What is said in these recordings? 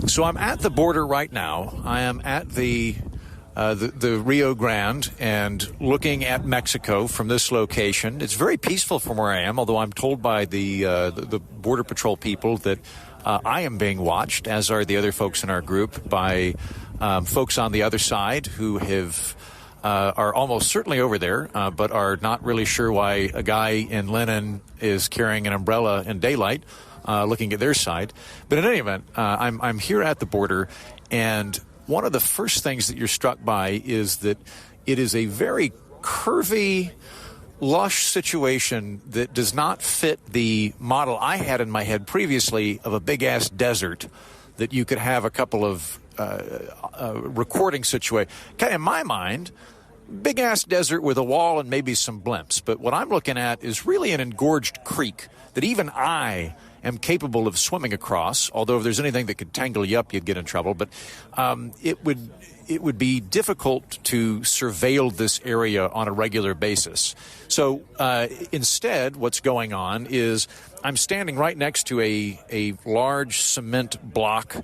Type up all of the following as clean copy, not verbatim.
So I'm at the border right now. I am at the Rio Grande and looking at Mexico from this location. It's very peaceful from where I am, although I'm told by the Border Patrol people that I am being watched, as are the other folks in our group, by folks on the other side who are almost certainly over there, but are not really sure why a guy in linen is carrying an umbrella in daylight, looking at their side. But in any event, I'm here at the border, and one of the first things that you're struck by is that it is a very curvy, lush situation that does not fit the model I had in my head previously of a big-ass desert that you could have a couple of recording situations. Kind of in my mind, big-ass desert with a wall and maybe some blimps. But what I'm looking at is really an engorged creek that even I am capable of swimming across, although if there's anything that could tangle you up, you'd get in trouble. But it would be difficult to surveil this area on a regular basis. So instead, what's going on is I'm standing right next to a large cement block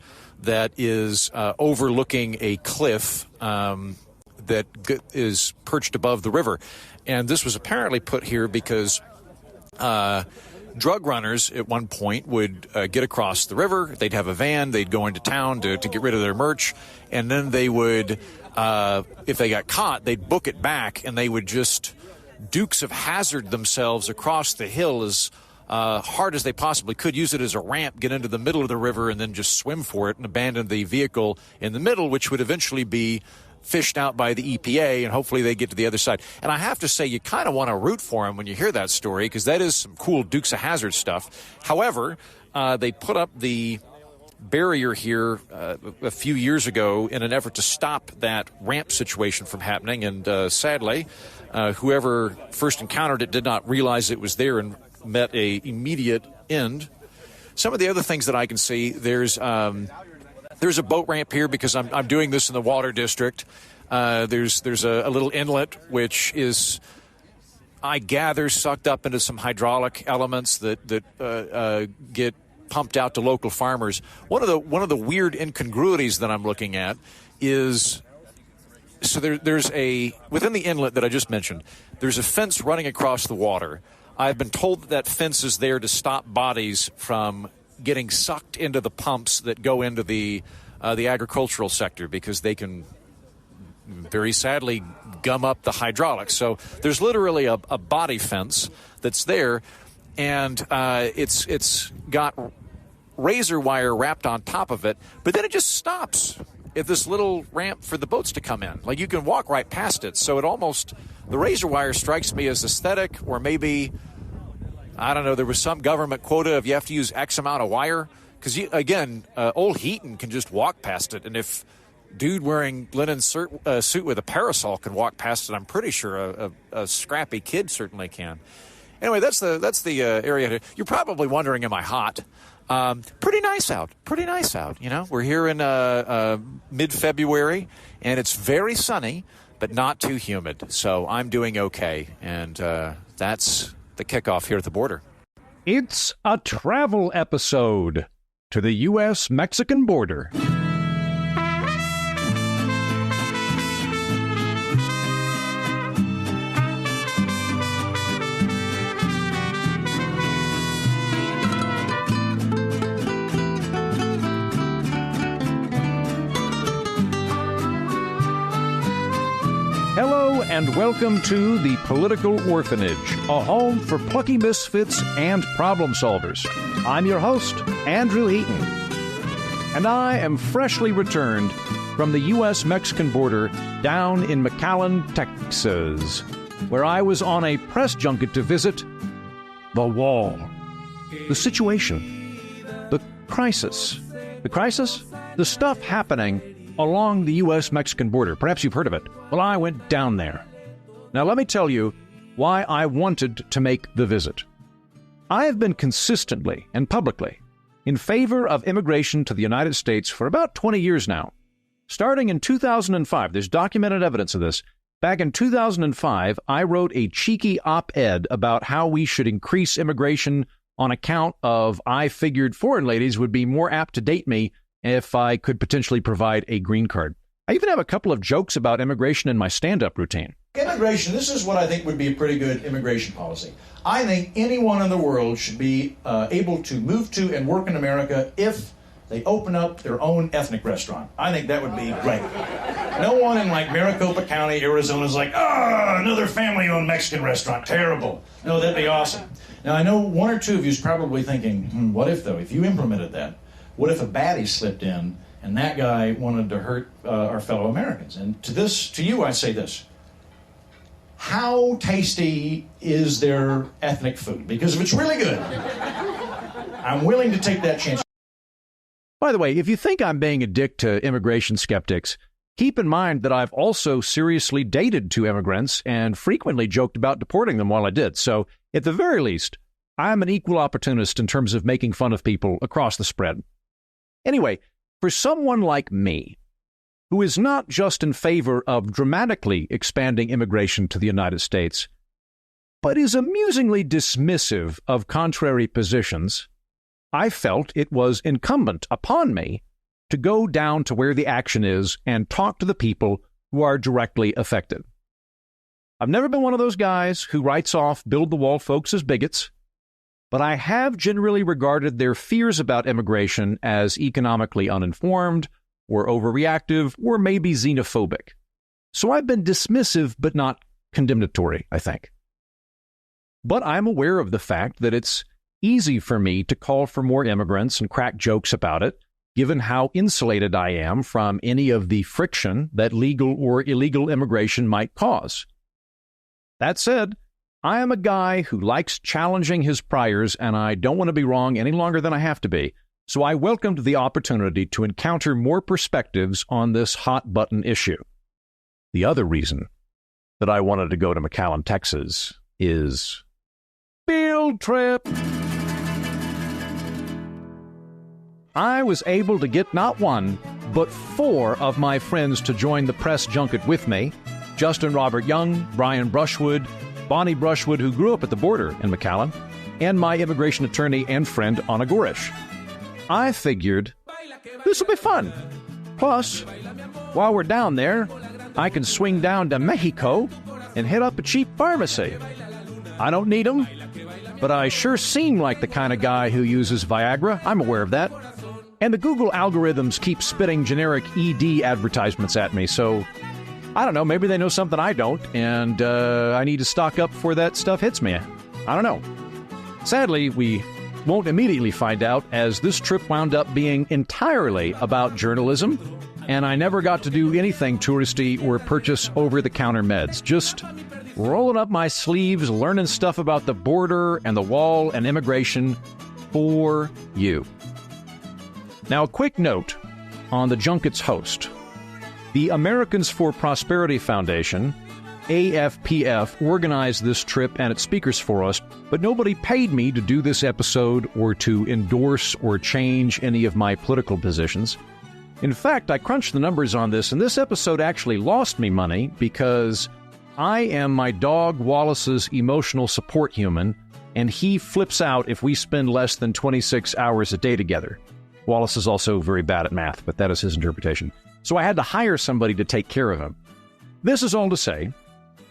that is overlooking a cliff that is perched above the river. And this was apparently put here because drug runners at one point would get across the river. They'd have a van. They'd go into town to get rid of their merch. And then they would, if they got caught, they'd book it back, and they would just Dukes of Hazzard themselves across the hill as hard as they possibly could, use it as a ramp, get into the middle of the river, and then just swim for it and abandon the vehicle in the middle, which would eventually be fished out by the EPA, and hopefully they get to the other side. And I have to say, you kind of want to root for them when you hear that story, because that is some cool Dukes of Hazzard stuff. However, they put up the barrier here a few years ago in an effort to stop that ramp situation from happening, and sadly, whoever first encountered it did not realize it was there and met a immediate end. Some of the other things that I can see, there's a boat ramp here because I'm doing this in the water district. There's a little inlet which is, I gather, sucked up into some hydraulic elements that get pumped out to local farmers. One of the weird incongruities that I'm looking at is, so there's within the inlet that I just mentioned, there's a fence running across the water. I've been told that fence is there to stop bodies from getting sucked into the pumps that go into the agricultural sector, because they can very sadly gum up the hydraulics. So there's literally a body fence that's there, and it's got razor wire wrapped on top of it, but then it just stops at this little ramp for the boats to come in. Like, you can walk right past it. So the razor wire strikes me as aesthetic, or maybe, I don't know, there was some government quota of you have to use X amount of wire. Because, again, old Heaton can just walk past it. And if dude wearing linen suit with a parasol can walk past it, I'm pretty sure a scrappy kid certainly can. Anyway, that's the area. You're probably wondering, am I hot? Pretty nice out. You know, we're here in mid-February, and it's very sunny, but not too humid. So I'm doing okay. And that's the kickoff here at the border. It's a travel episode to the U.S.-Mexican border. Hello and welcome to the Political Orphanage, a home for plucky misfits and problem solvers. I'm your host, Andrew Heaton, and I am freshly returned from the U.S.-Mexican border down in McAllen, Texas, where I was on a press junket to visit the wall, the situation, the crisis. The crisis? The stuff happening along the U.S.-Mexican border. Perhaps you've heard of it. Well, I went down there. Now, let me tell you why I wanted to make the visit. I have been consistently and publicly in favor of immigration to the United States for about 20 years now. Starting in 2005, there's documented evidence of this. Back in 2005, I wrote a cheeky op-ed about how we should increase immigration on account of I figured foreign ladies would be more apt to date me if I could potentially provide a green card. I even have a couple of jokes about immigration in my stand-up routine. Immigration, this is what I think would be a pretty good immigration policy. I think anyone in the world should be able to move to and work in America if they open up their own ethnic restaurant. I think that would be great. No one in like Maricopa County, Arizona is like, another family-owned Mexican restaurant, terrible. No, that'd be awesome. Now, I know one or two of you is probably thinking, what if, though, if you implemented that, what if a baddie slipped in and that guy wanted to hurt our fellow Americans? And to you, I say this. How tasty is their ethnic food? Because if it's really good, I'm willing to take that chance. By the way, if you think I'm being a dick to immigration skeptics, keep in mind that I've also seriously dated two immigrants and frequently joked about deporting them while I did. So, at the very least, I'm an equal opportunist in terms of making fun of people across the spread. Anyway, for someone like me, who is not just in favor of dramatically expanding immigration to the United States, but is amusingly dismissive of contrary positions, I felt it was incumbent upon me to go down to where the action is and talk to the people who are directly affected. I've never been one of those guys who writes off build-the-wall folks as bigots, but I have generally regarded their fears about immigration as economically uninformed, or overreactive, or maybe xenophobic. So I've been dismissive but not condemnatory, I think. But I'm aware of the fact that it's easy for me to call for more immigrants and crack jokes about it, given how insulated I am from any of the friction that legal or illegal immigration might cause. That said, I am a guy who likes challenging his priors, and I don't want to be wrong any longer than I have to be, so I welcomed the opportunity to encounter more perspectives on this hot-button issue. The other reason that I wanted to go to McAllen, Texas, is field trip. I was able to get not one, but four of my friends to join the press junket with me: Justin Robert Young, Bryan Brushwood, Bonnie Brushwood, who grew up at the border in McAllen, and my immigration attorney and friend, Gorisch. I figured this will be fun. Plus, while we're down there, I can swing down to Mexico and hit up a cheap pharmacy. I don't need them, but I sure seem like the kind of guy who uses Viagra. I'm aware of that. And the Google algorithms keep spitting generic ED advertisements at me, so I don't know, maybe they know something I don't, and I need to stock up before that stuff hits me. I don't know. Sadly, we won't immediately find out, as this trip wound up being entirely about journalism, and I never got to do anything touristy or purchase over-the-counter meds. Just rolling up my sleeves, learning stuff about the border and the wall and immigration for you. Now, a quick note on the junket's host. The Americans for Prosperity Foundation, AFPF, organized this trip and its speakers for us, but nobody paid me to do this episode or to endorse or change any of my political positions. In fact, I crunched the numbers on this, and this episode actually lost me money because I am my dog Wallace's emotional support human, and he flips out if we spend less than 26 hours a day together. Wallace is also very bad at math, but that is his interpretation. So I had to hire somebody to take care of him. This is all to say,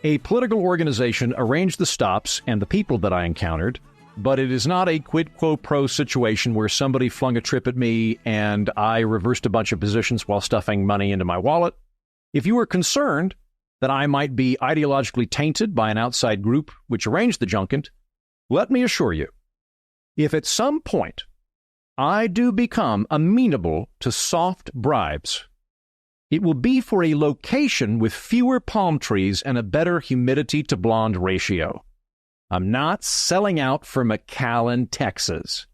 a political organization arranged the stops and the people that I encountered, but it is not a quid quo pro situation where somebody flung a trip at me and I reversed a bunch of positions while stuffing money into my wallet. If you are concerned that I might be ideologically tainted by an outside group which arranged the junket, let me assure you, if at some point I do become amenable to soft bribes, it will be for a location with fewer palm trees and a better humidity to blonde ratio. I'm not selling out for McAllen, Texas.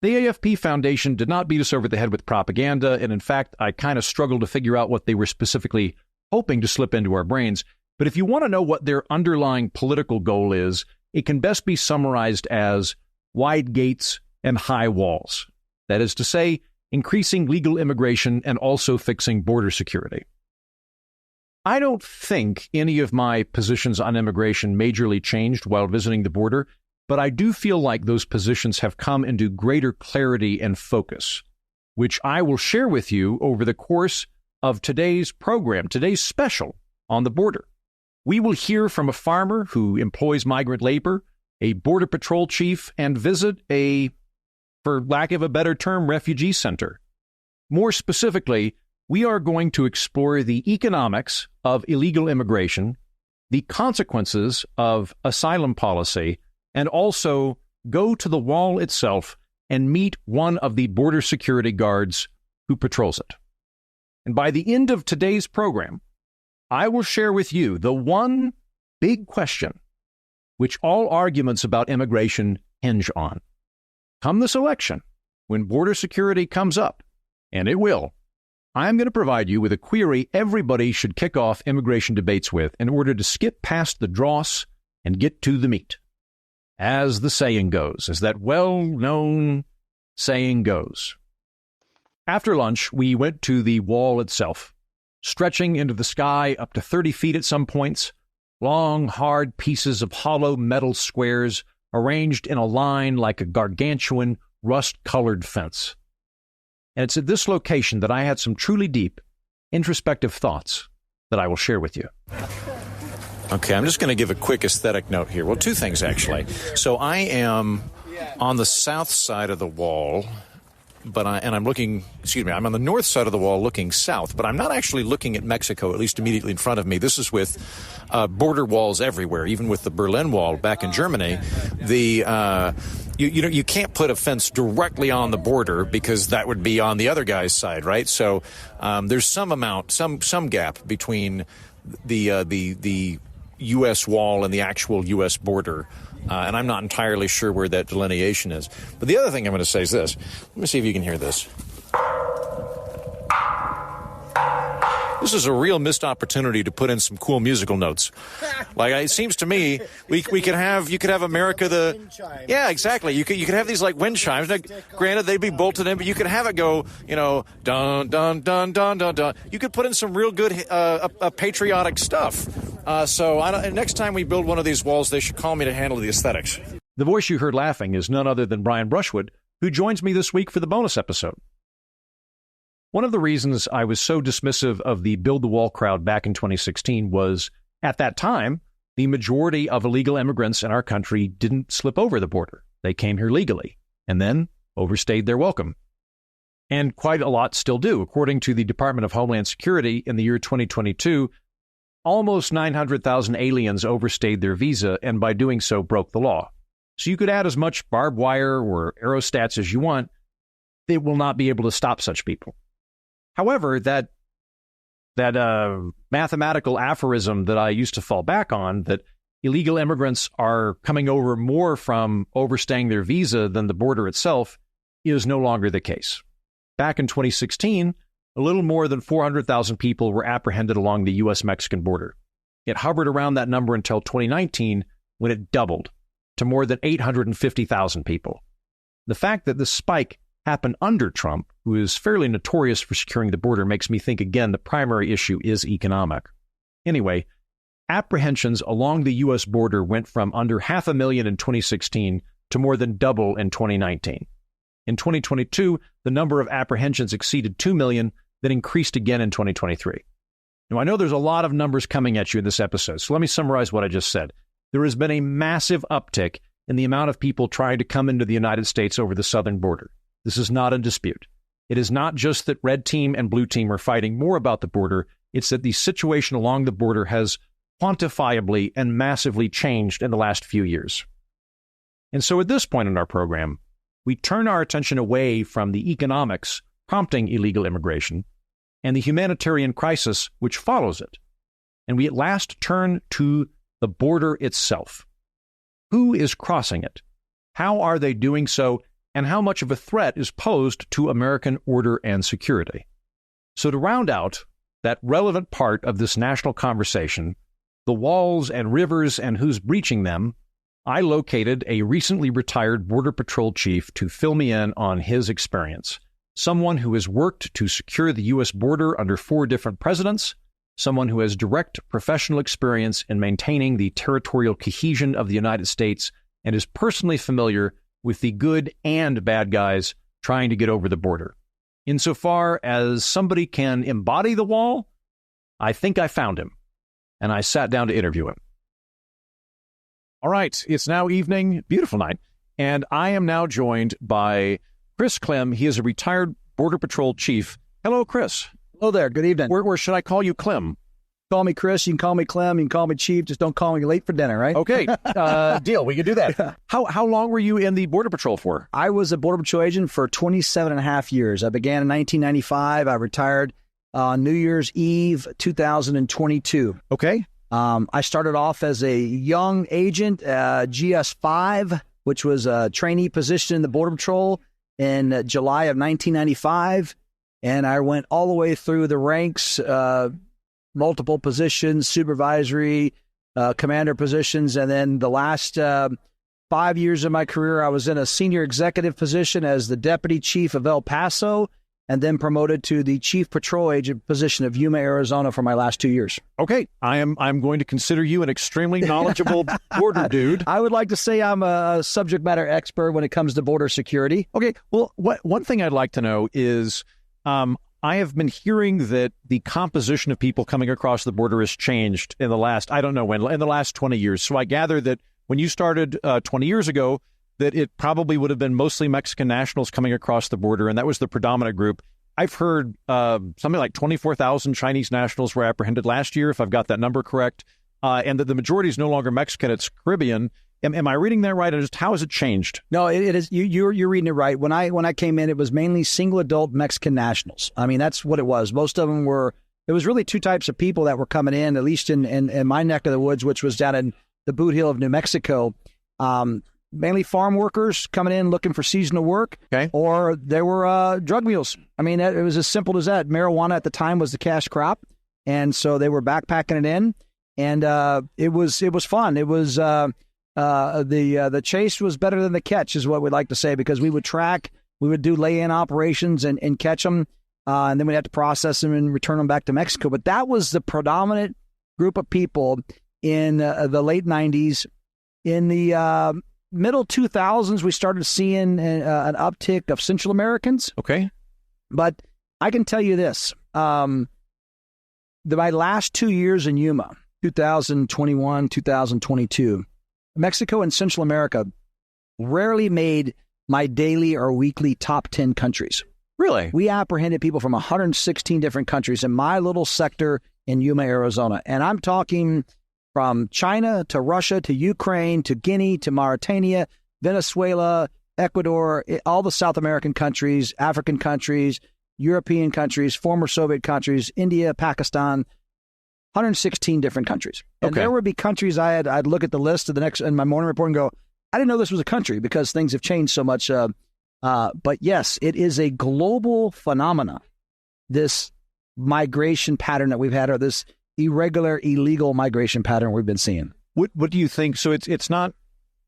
The AFP Foundation did not beat us over the head with propaganda, and in fact, I kind of struggled to figure out what they were specifically hoping to slip into our brains. But if you want to know what their underlying political goal is, it can best be summarized as wide gates and high walls. That is to say, increasing legal immigration and also fixing border security. I don't think any of my positions on immigration majorly changed while visiting the border, but I do feel like those positions have come into greater clarity and focus. which I will share with you over the course of today's program, today's special on the border. We will hear from a farmer who employs migrant labor, a border patrol chief, and visit a, for lack of a better term, refugee center. More specifically, we are going to explore the economics of illegal immigration, the consequences of asylum policy, and also go to the wall itself and meet one of the border security guards who patrols it. And by the end of today's program, I will share with you the one big question which all arguments about immigration hinge on. Come this election, when border security comes up, and it will, I'm going to provide you with a query everybody should kick off immigration debates with in order to skip past the dross and get to the meat. As the saying goes, as that well-known saying goes. After lunch, we went to the wall itself, stretching into the sky up to 30 feet at some points, long, hard pieces of hollow metal squares arranged in a line like a gargantuan, rust-colored fence. And it's at this location that I had some truly deep, introspective thoughts that I will share with you. Okay, I'm just going to give a quick aesthetic note here. Well, two things, actually. So I am on the south side of the wall, I'm on the north side of the wall looking south, but I'm not actually looking at Mexico, at least immediately in front of me. This is with border walls everywhere, even with the Berlin Wall back in Germany. You can't put a fence directly on the border because that would be on the other guy's side, right? So there's some gap between the U.S. wall and the actual U.S. border. And I'm not entirely sure where that delineation is. But the other thing I'm going to say is this. Let me see if you can hear this. This is a real missed opportunity to put in some cool musical notes. Like, it seems to me you could have America yeah, exactly. You could have these like wind chimes. Now, granted, they'd be bolted in, but you could have it go, dun dun dun dun dun dun. You could put in some real good patriotic stuff. Next time we build one of these walls, they should call me to handle the aesthetics. The voice you heard laughing is none other than Bryan Brushwood, who joins me this week for the bonus episode. One of the reasons I was so dismissive of the Build the Wall crowd back in 2016 was, at that time, the majority of illegal immigrants in our country didn't slip over the border. They came here legally, and then overstayed their welcome. And quite a lot still do. According to the Department of Homeland Security, in the year 2022, almost 900,000 aliens overstayed their visa, and by doing so broke the law. So you could add as much barbed wire or aerostats as you want, they will not be able to stop such people. However, that mathematical aphorism that I used to fall back on, that illegal immigrants are coming over more from overstaying their visa than the border itself, is no longer the case. Back in 2016, a little more than 400,000 people were apprehended along the U.S.-Mexican border. It hovered around that number until 2019, when it doubled to more than 850,000 people. The fact that this spike happened under Trump, who is fairly notorious for securing the border, makes me think, again, the primary issue is economic. Anyway, apprehensions along the U.S. border went from under 500,000 in 2016 to more than double in 2019. In 2022, the number of apprehensions exceeded 2 million, then increased again in 2023. Now, I know there's a lot of numbers coming at you in this episode, so let me summarize what I just said. There has been a massive uptick in the amount of people trying to come into the United States over the southern border. This is not in dispute. It is not just that red team and blue team are fighting more about the border, it's that the situation along the border has quantifiably and massively changed in the last few years. And so at this point in our program, we turn our attention away from the economics prompting illegal immigration and the humanitarian crisis which follows it, and we at last turn to the border itself. Who is crossing it? How are they doing so? And how much of a threat is posed to American order and security? So to round out that relevant part of this national conversation, the walls and rivers and who's breaching them, I located a recently retired Border Patrol chief to fill me in on his experience. Someone who has worked to secure the U.S. border under 4 different presidents, someone who has direct professional experience in maintaining the territorial cohesion of the United States and is personally familiar with the good and bad guys trying to get over the border. Insofar as somebody can embody the wall, I think I found him, and I sat down to interview him. All right, it's now evening, beautiful night, and I am now joined by Clem. He is a retired Border Patrol chief. Hello, Chris. Hello there. Good evening. Where should I call you, Clem? Call me Chris. You can call me Clem. You can call me Chief. Just don't call me late for dinner, right? Okay. Deal. We can do that. How long were you in the Border Patrol for? I was a Border Patrol agent for 27 and a half years. I began in 1995. I retired on New Year's Eve, 2022. Okay. I started off as a young agent, GS5, which was a trainee position in the Border Patrol in July of 1995. And I went all the way through the ranks, multiple positions, supervisory, commander positions. And then the last 5 years of my career, I was in a senior executive position as the deputy chief of El Paso, and then promoted to the chief patrol agent position of Yuma, Arizona for my last 2 years. Okay. I'm going to consider you an extremely knowledgeable border dude. I would like to say I'm a subject matter expert when it comes to border security. Okay. Well, one thing I'd like to know is, I have been hearing that the composition of people coming across the border has changed in the last, I don't know when, in the last 20 years. So I gather that when you started 20 years ago, that it probably would have been mostly Mexican nationals coming across the border, and that was the predominant group. I've heard something like 24,000 Chinese nationals were apprehended last year, if I've got that number correct, and that the majority is no longer Mexican, it's Caribbean. Am I reading that right? And just how has it changed? No, it is. You're reading it right. When I came in, it was mainly single adult Mexican nationals. I mean, that's what it was. Most of them were. It was really two types of people that were coming in, at least in my neck of the woods, which was down in the Boot Heel of New Mexico. Mainly farm workers coming in looking for seasonal work, okay, or there were drug mules. I mean, it was as simple as that. Marijuana at the time was the cash crop, and so they were backpacking it in, and it was fun. It was. The chase was better than the catch, is what we'd like to say, because we would do lay-in operations and catch them, and then we'd have to process them and return them back to Mexico. But that was the predominant group of people in the late 90s. In the middle 2000s, we started seeing an uptick of Central Americans. Okay. But I can tell you this, my last 2 years in Yuma, 2021, 2022, Mexico and Central America rarely made my daily or weekly top 10 countries. Really? We apprehended people from 116 different countries in my little sector in Yuma, Arizona. And I'm talking from China to Russia to Ukraine to Guinea to Mauritania, Venezuela, Ecuador, all the South American countries, African countries, European countries, former Soviet countries, India, Pakistan, 116 different countries. And okay, there would be countries I'd look at the list in my morning report and go, I didn't know this was a country, because things have changed so much. But yes, it is a global phenomena, this migration pattern that we've had, or this irregular, illegal migration pattern we've been seeing. What do you think? So it's not,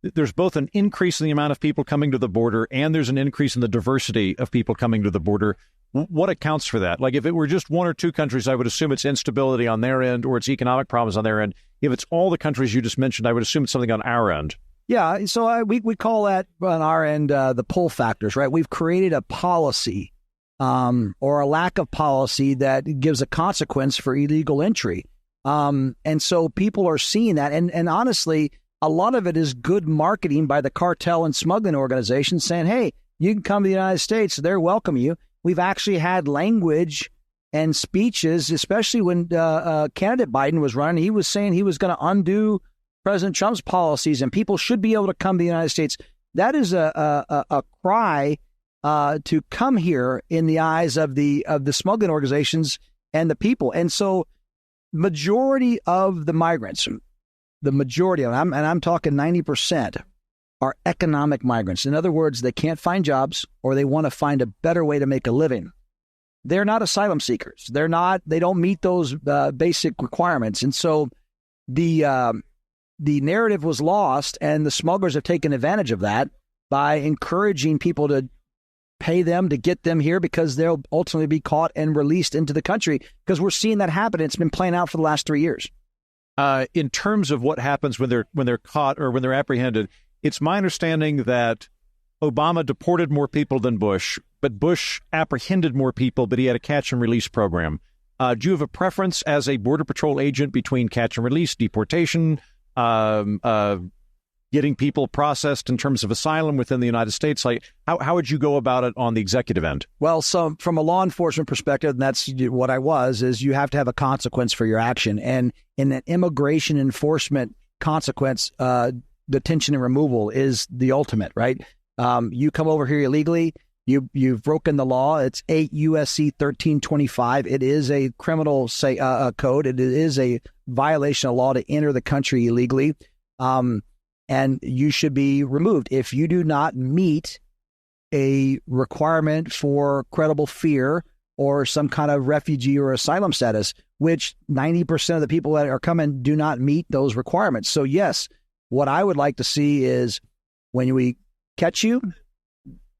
there's both an increase in the amount of people coming to the border, and there's an increase in the diversity of people coming to the border. What accounts for that? Like, if it were just one or two countries, I would assume it's instability on their end, or it's economic problems on their end. If it's all the countries you just mentioned, I would assume it's something on our end. Yeah, so we call that on our end the pull factors, right? We've created a policy or a lack of policy that gives a consequence for illegal entry. And so people are seeing that. And honestly, a lot of it is good marketing by the cartel and smuggling organizations saying, hey, you can come to the United States. They're welcome you. We've actually had language and speeches, especially when candidate Biden was running. He was saying he was going to undo President Trump's policies, and people should be able to come to the United States. That is a cry to come here in the eyes of the smuggling organizations and the people. And so majority of the migrants, the majority of them, and I'm talking 90%, are economic migrants. In other words, they can't find jobs, or they want to find a better way to make a living. They're not asylum seekers. They don't meet those basic requirements. And so the narrative was lost, and the smugglers have taken advantage of that by encouraging people to pay them to get them here, because they'll ultimately be caught and released into the country, because we're seeing that happen. It's been playing out for the last 3 years. In terms of what happens when they're caught or when they're apprehended, it's my understanding that Obama deported more people than Bush, but Bush apprehended more people, but he had a catch-and-release program. Do you have a preference as a Border Patrol agent between catch-and-release, deportation, getting people processed in terms of asylum within the United States? Like, how would you go about it on the executive end? Well, so from a law enforcement perspective, and that's what I was, is you have to have a consequence for your action. And in an immigration enforcement consequence, detention and removal is the ultimate, right? You come over here illegally, you've broken the law. It's 8 U.S.C. 1325. It is a criminal code. It is a violation of law to enter the country illegally. And you should be removed. If you do not meet a requirement for credible fear or some kind of refugee or asylum status, which 90% of the people that are coming do not meet those requirements. So yes, what I would like to see is when we catch you,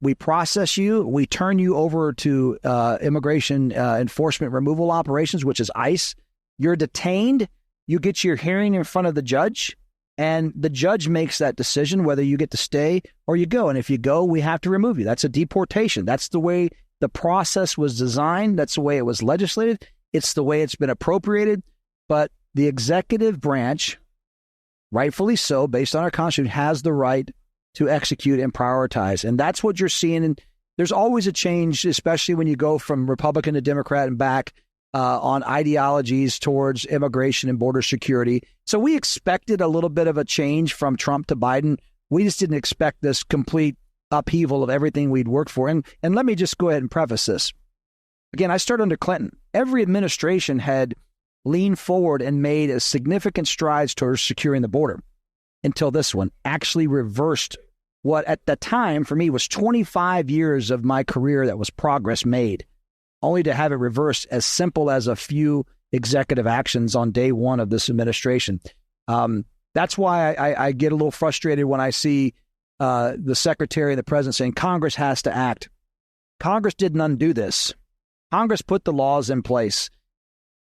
we process you, we turn you over to immigration enforcement removal operations, which is ICE. You're detained, you get your hearing in front of the judge, and the judge makes that decision whether you get to stay or you go. And if you go, we have to remove you. That's a deportation. That's the way the process was designed. That's the way it was legislated. It's the way it's been appropriated. But the executive branch, rightfully so, based on our Constitution, has the right to execute and prioritize. And that's what you're seeing. And there's always a change, especially when you go from Republican to Democrat and back on ideologies towards immigration and border security. So we expected a little bit of a change from Trump to Biden. We just didn't expect this complete upheaval of everything we'd worked for. And let me just go ahead and preface this. Again, I started under Clinton. Every administration had leaned forward and made a significant strides towards securing the border until this one actually reversed what at the time for me was 25 years of my career that was progress made, only to have it reversed as simple as a few executive actions on day one of this administration. That's why I get a little frustrated when I see the secretary and the president saying Congress has to act. Congress didn't undo this. Congress put the laws in place.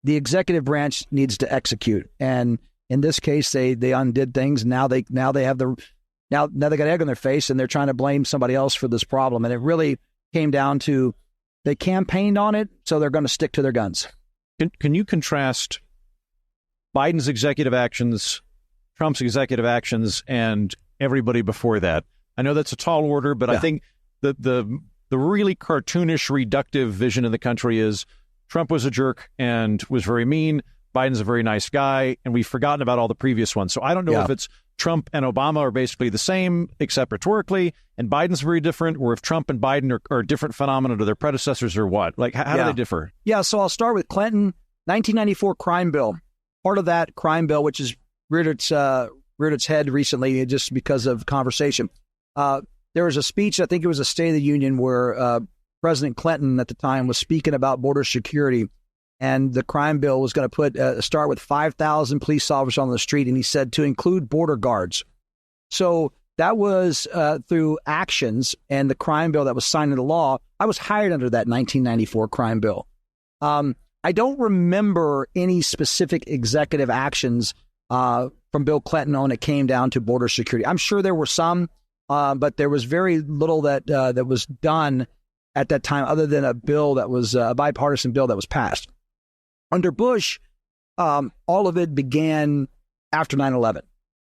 The executive branch needs to execute. And in this case, they undid things. Now they got egg on their face and they're trying to blame somebody else for this problem. And it really came down to they campaigned on it, so they're going to stick to their guns. Can you contrast Biden's executive actions, Trump's executive actions, and everybody before that? I know that's a tall order, but yeah. I think the really cartoonish, reductive vision of the country is Trump was a jerk and was very mean. Biden's a very nice guy, and we've forgotten about all the previous ones. So I don't know if it's Trump and Obama are basically the same, except rhetorically, and Biden's very different, or if Trump and Biden are different phenomena to their predecessors or what? Like, how do they differ? Yeah, so I'll start with Clinton, 1994 crime bill. Part of that crime bill, which has reared its head recently just because of conversation. There was a speech, I think it was a State of the Union, where President Clinton at the time was speaking about border security. And the crime bill was going to start with 5,000 police officers on the street. And he said to include border guards. So that was through actions and the crime bill that was signed into law. I was hired under that 1994 crime bill. I don't remember any specific executive actions from Bill Clinton when it came down to border security. I'm sure there were some, but there was very little that was done at that time other than a bill that was a bipartisan bill that was passed. Under Bush, all of it began after 9/11,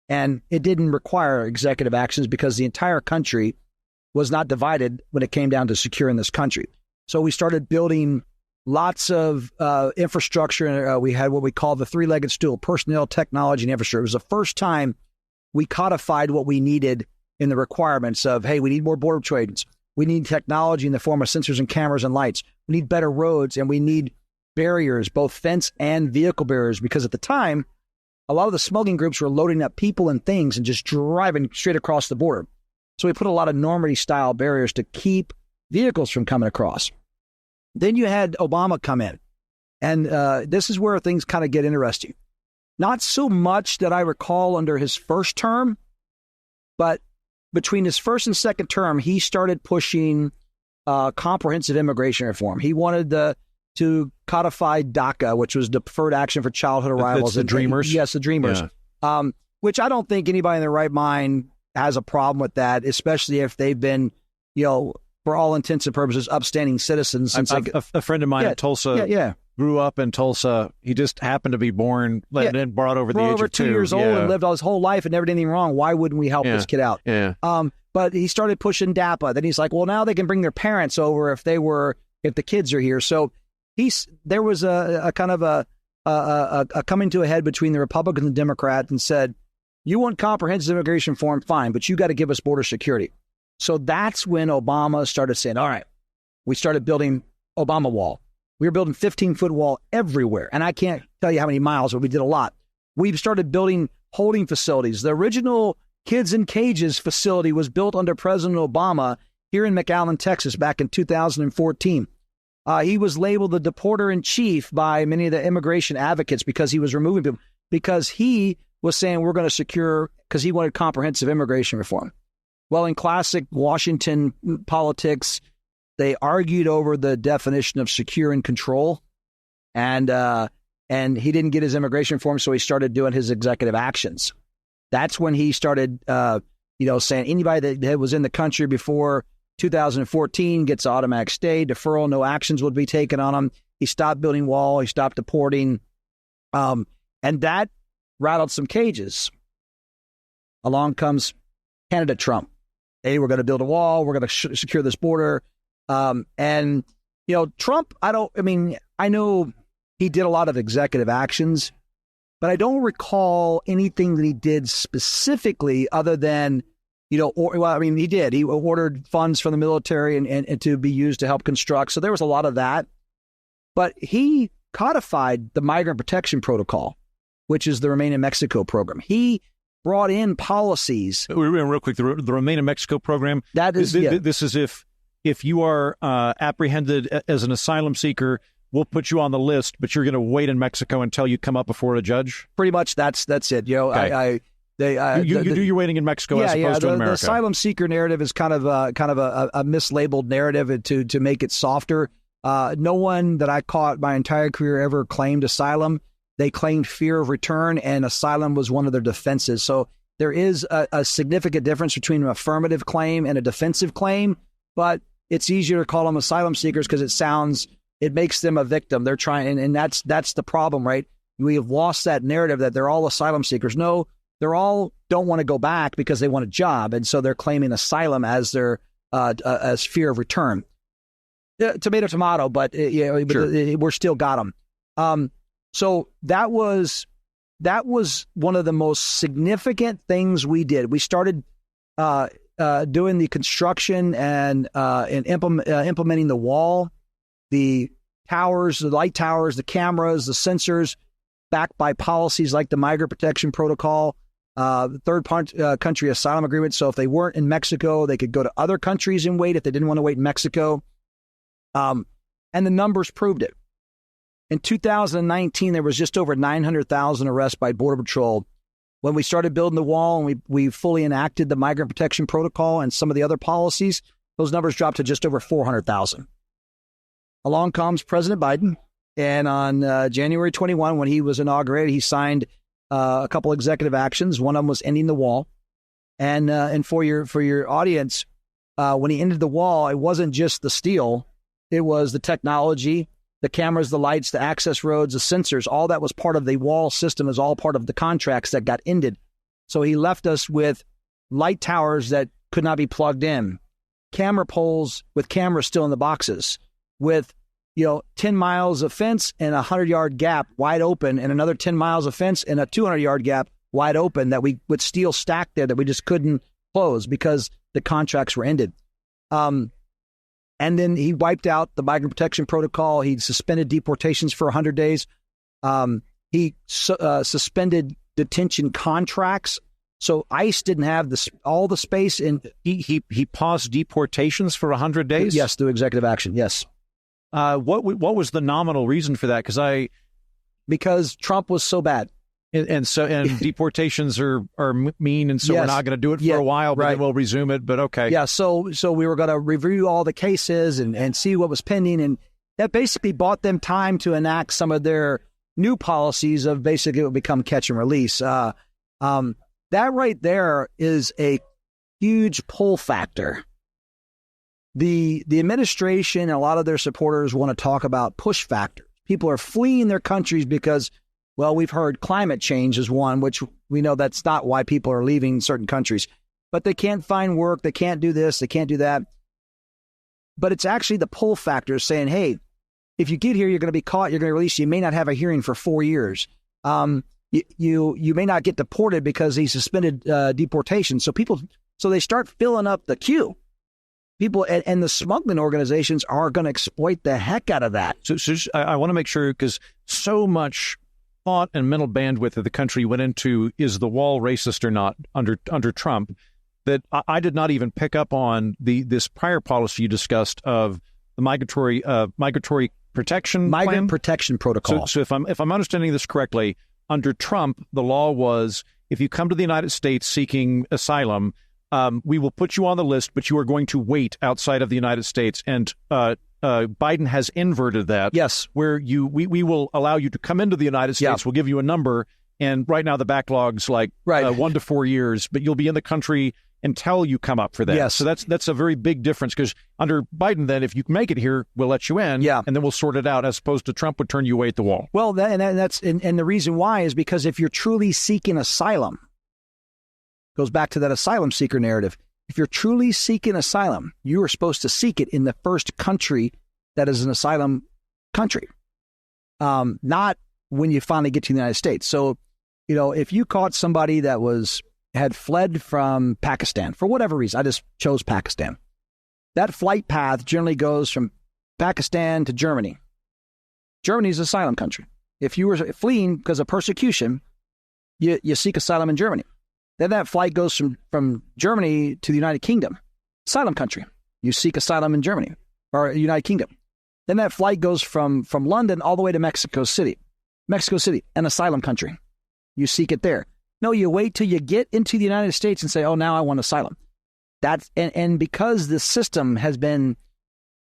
and it didn't require executive actions because the entire country was not divided when it came down to securing this country. So we started building lots of infrastructure. We had what we call the three-legged stool: personnel, technology, and infrastructure. It was the first time we codified what we needed in the requirements of, hey, we need more border patrol agents. We need technology in the form of sensors and cameras and lights. We need better roads, and we need barriers, both fence and vehicle barriers, because at the time, a lot of the smuggling groups were loading up people and things and just driving straight across the border. So we put a lot of Normandy-style barriers to keep vehicles from coming across. Then you had Obama come in, and this is where things kind of get interesting. Not so much that I recall under his first term, but between his first and second term, he started pushing comprehensive immigration reform. He wanted to codify DACA, which was Deferred Action for Childhood Arrivals. The Dreamers? Yes, the Dreamers. Yeah. Which I don't think anybody in their right mind has a problem with that, especially if they've been, for all intents and purposes, upstanding citizens. Since a friend of mine in Tulsa grew up in Tulsa. He just happened to be born and then brought over the age of 2 years old and lived all his whole life and never did anything wrong. Why wouldn't we help this kid out? Yeah. But he started pushing DAPA. Then he's like, well, now they can bring their parents over if the kids are here. So there was a kind of a coming to a head between the Republicans and Democrats, and said, you want comprehensive immigration reform, fine, but you got to give us border security. So that's when Obama started saying, all right, we started building Obama wall. We were building 15-foot wall everywhere. And I can't tell you how many miles, but we did a lot. We've started building holding facilities. The original Kids in Cages facility was built under President Obama here in McAllen, Texas, back in 2014. He was labeled the deporter in chief by many of the immigration advocates because he was removing people, because he was saying we're going to secure, because he wanted comprehensive immigration reform. Well, in classic Washington politics, they argued over the definition of secure and control, and he didn't get his immigration reform, so he started doing his executive actions. That's when he started, saying anybody that was in the country before 2014 gets automatic stay, deferral, no actions would be taken on him. He stopped building wall, he stopped deporting, and that rattled some cages. Along comes candidate Trump. Hey, we're going to build a wall, we're going to secure this border. Trump, I know he did a lot of executive actions, but I don't recall anything that he did specifically other than, he did. He ordered funds from the military and to be used to help construct. So there was a lot of that. But he codified the Migrant Protection Protocol, which is the Remain in Mexico program. He brought in policies. Real quick, the Remain in Mexico program, this is if you are apprehended as an asylum seeker, we'll put you on the list, but you're going to wait in Mexico until you come up before a judge? Pretty much that's it. Okay. You do your waiting in Mexico as opposed to in America. The asylum seeker narrative is kind of a mislabeled narrative to make it softer. No one that I caught my entire career ever claimed asylum. They claimed fear of return, and asylum was one of their defenses. So there is a significant difference between an affirmative claim and a defensive claim, but it's easier to call them asylum seekers because it makes them a victim. They're trying, and that's the problem, right? We have lost that narrative that they're all asylum seekers. No, they're all don't want to go back because they want a job, and so they're claiming asylum as their as fear of return. Tomato, but sure. We're still got them. So that was one of the most significant things we did. We started doing the construction and implementing the wall, the towers, the light towers, the cameras, the sensors, backed by policies like the Migrant Protection Protocol, the third country asylum agreement. So if they weren't in Mexico, they could go to other countries and wait if they didn't want to wait in Mexico. And the numbers proved it. In 2019, there was just over 900,000 arrests by Border Patrol. When we started building the wall and we fully enacted the Migrant Protection Protocol and some of the other policies, those numbers dropped to just over 400,000. Along comes President Biden, and on January 21, when he was inaugurated, he signed a couple executive actions. One of them was ending the wall. And for your audience, when he ended the wall, it wasn't just the steel. It was the technology, the cameras, the lights, the access roads, the sensors. All that was part of the wall system, is all part of the contracts that got ended. So he left us with light towers that could not be plugged in, camera poles with cameras still in the boxes, with 10 miles of fence and a 100-yard gap wide open, and another 10 miles of fence and a 200-yard gap wide open that we with steel stacked there that we just couldn't close because the contracts were ended. And then he wiped out the Migrant Protection Protocol. He suspended deportations for 100 days. He suspended detention contracts. So ICE didn't have all the space. He paused deportations for 100 days? Yes, through executive action, yes. What was the nominal reason for that? Because Trump was so bad. And deportations are mean, and so yes. We're not going to do it for a while, but right. Then we'll resume it. But okay. Yeah, so we were going to review all the cases and see what was pending, and that basically bought them time to enact some of their new policies of basically what would become catch and release. That right there is a huge pull factor. The administration and a lot of their supporters want to talk about push factors. People are fleeing their countries because, well, we've heard climate change is one, which we know that's not why people are leaving certain countries. But they can't find work, they can't do this, they can't do that. But it's actually the pull factor saying, hey, if you get here, you're going to be caught, you're going to be released, you may not have a hearing for 4 years. You may not get deported because he suspended deportation. So they start filling up the queue. People and the smuggling organizations are going to exploit the heck out of that. So I want to make sure, because so much thought and mental bandwidth that the country went into, is the wall racist or not under Trump, that I did not even pick up on this prior policy you discussed of the migratory protection migrant plan? Protection protocol. So if I'm understanding this correctly, under Trump, the law was, if you come to the United States seeking asylum, we will put you on the list, but you are going to wait outside of the United States. And Biden has inverted that. Yes. Where we will allow you to come into the United States. Yeah. We'll give you a number. And right now the backlog's like 1 to 4 years, but you'll be in the country until you come up for that. Yes. So that's a very big difference, because under Biden, then if you make it here, we'll let you in. Yeah. And then we'll sort it out, as opposed to Trump would turn you away at the wall. Well, that's the reason why is because if you're truly seeking asylum, goes back to that asylum seeker narrative. If you're truly seeking asylum, you are supposed to seek it in the first country that is an asylum country, not when you finally get to the United States. So, if you caught somebody that had fled from Pakistan for whatever reason, I just chose Pakistan. That flight path generally goes from Pakistan to Germany. Germany is an asylum country. If you were fleeing because of persecution, you seek asylum in Germany. Then that flight goes from Germany to the United Kingdom, asylum country. You seek asylum in Germany or United Kingdom. Then that flight goes from London all the way to Mexico City. Mexico City, an asylum country. You seek it there. No, you wait till you get into the United States and say, oh, now I want asylum. And because the system has been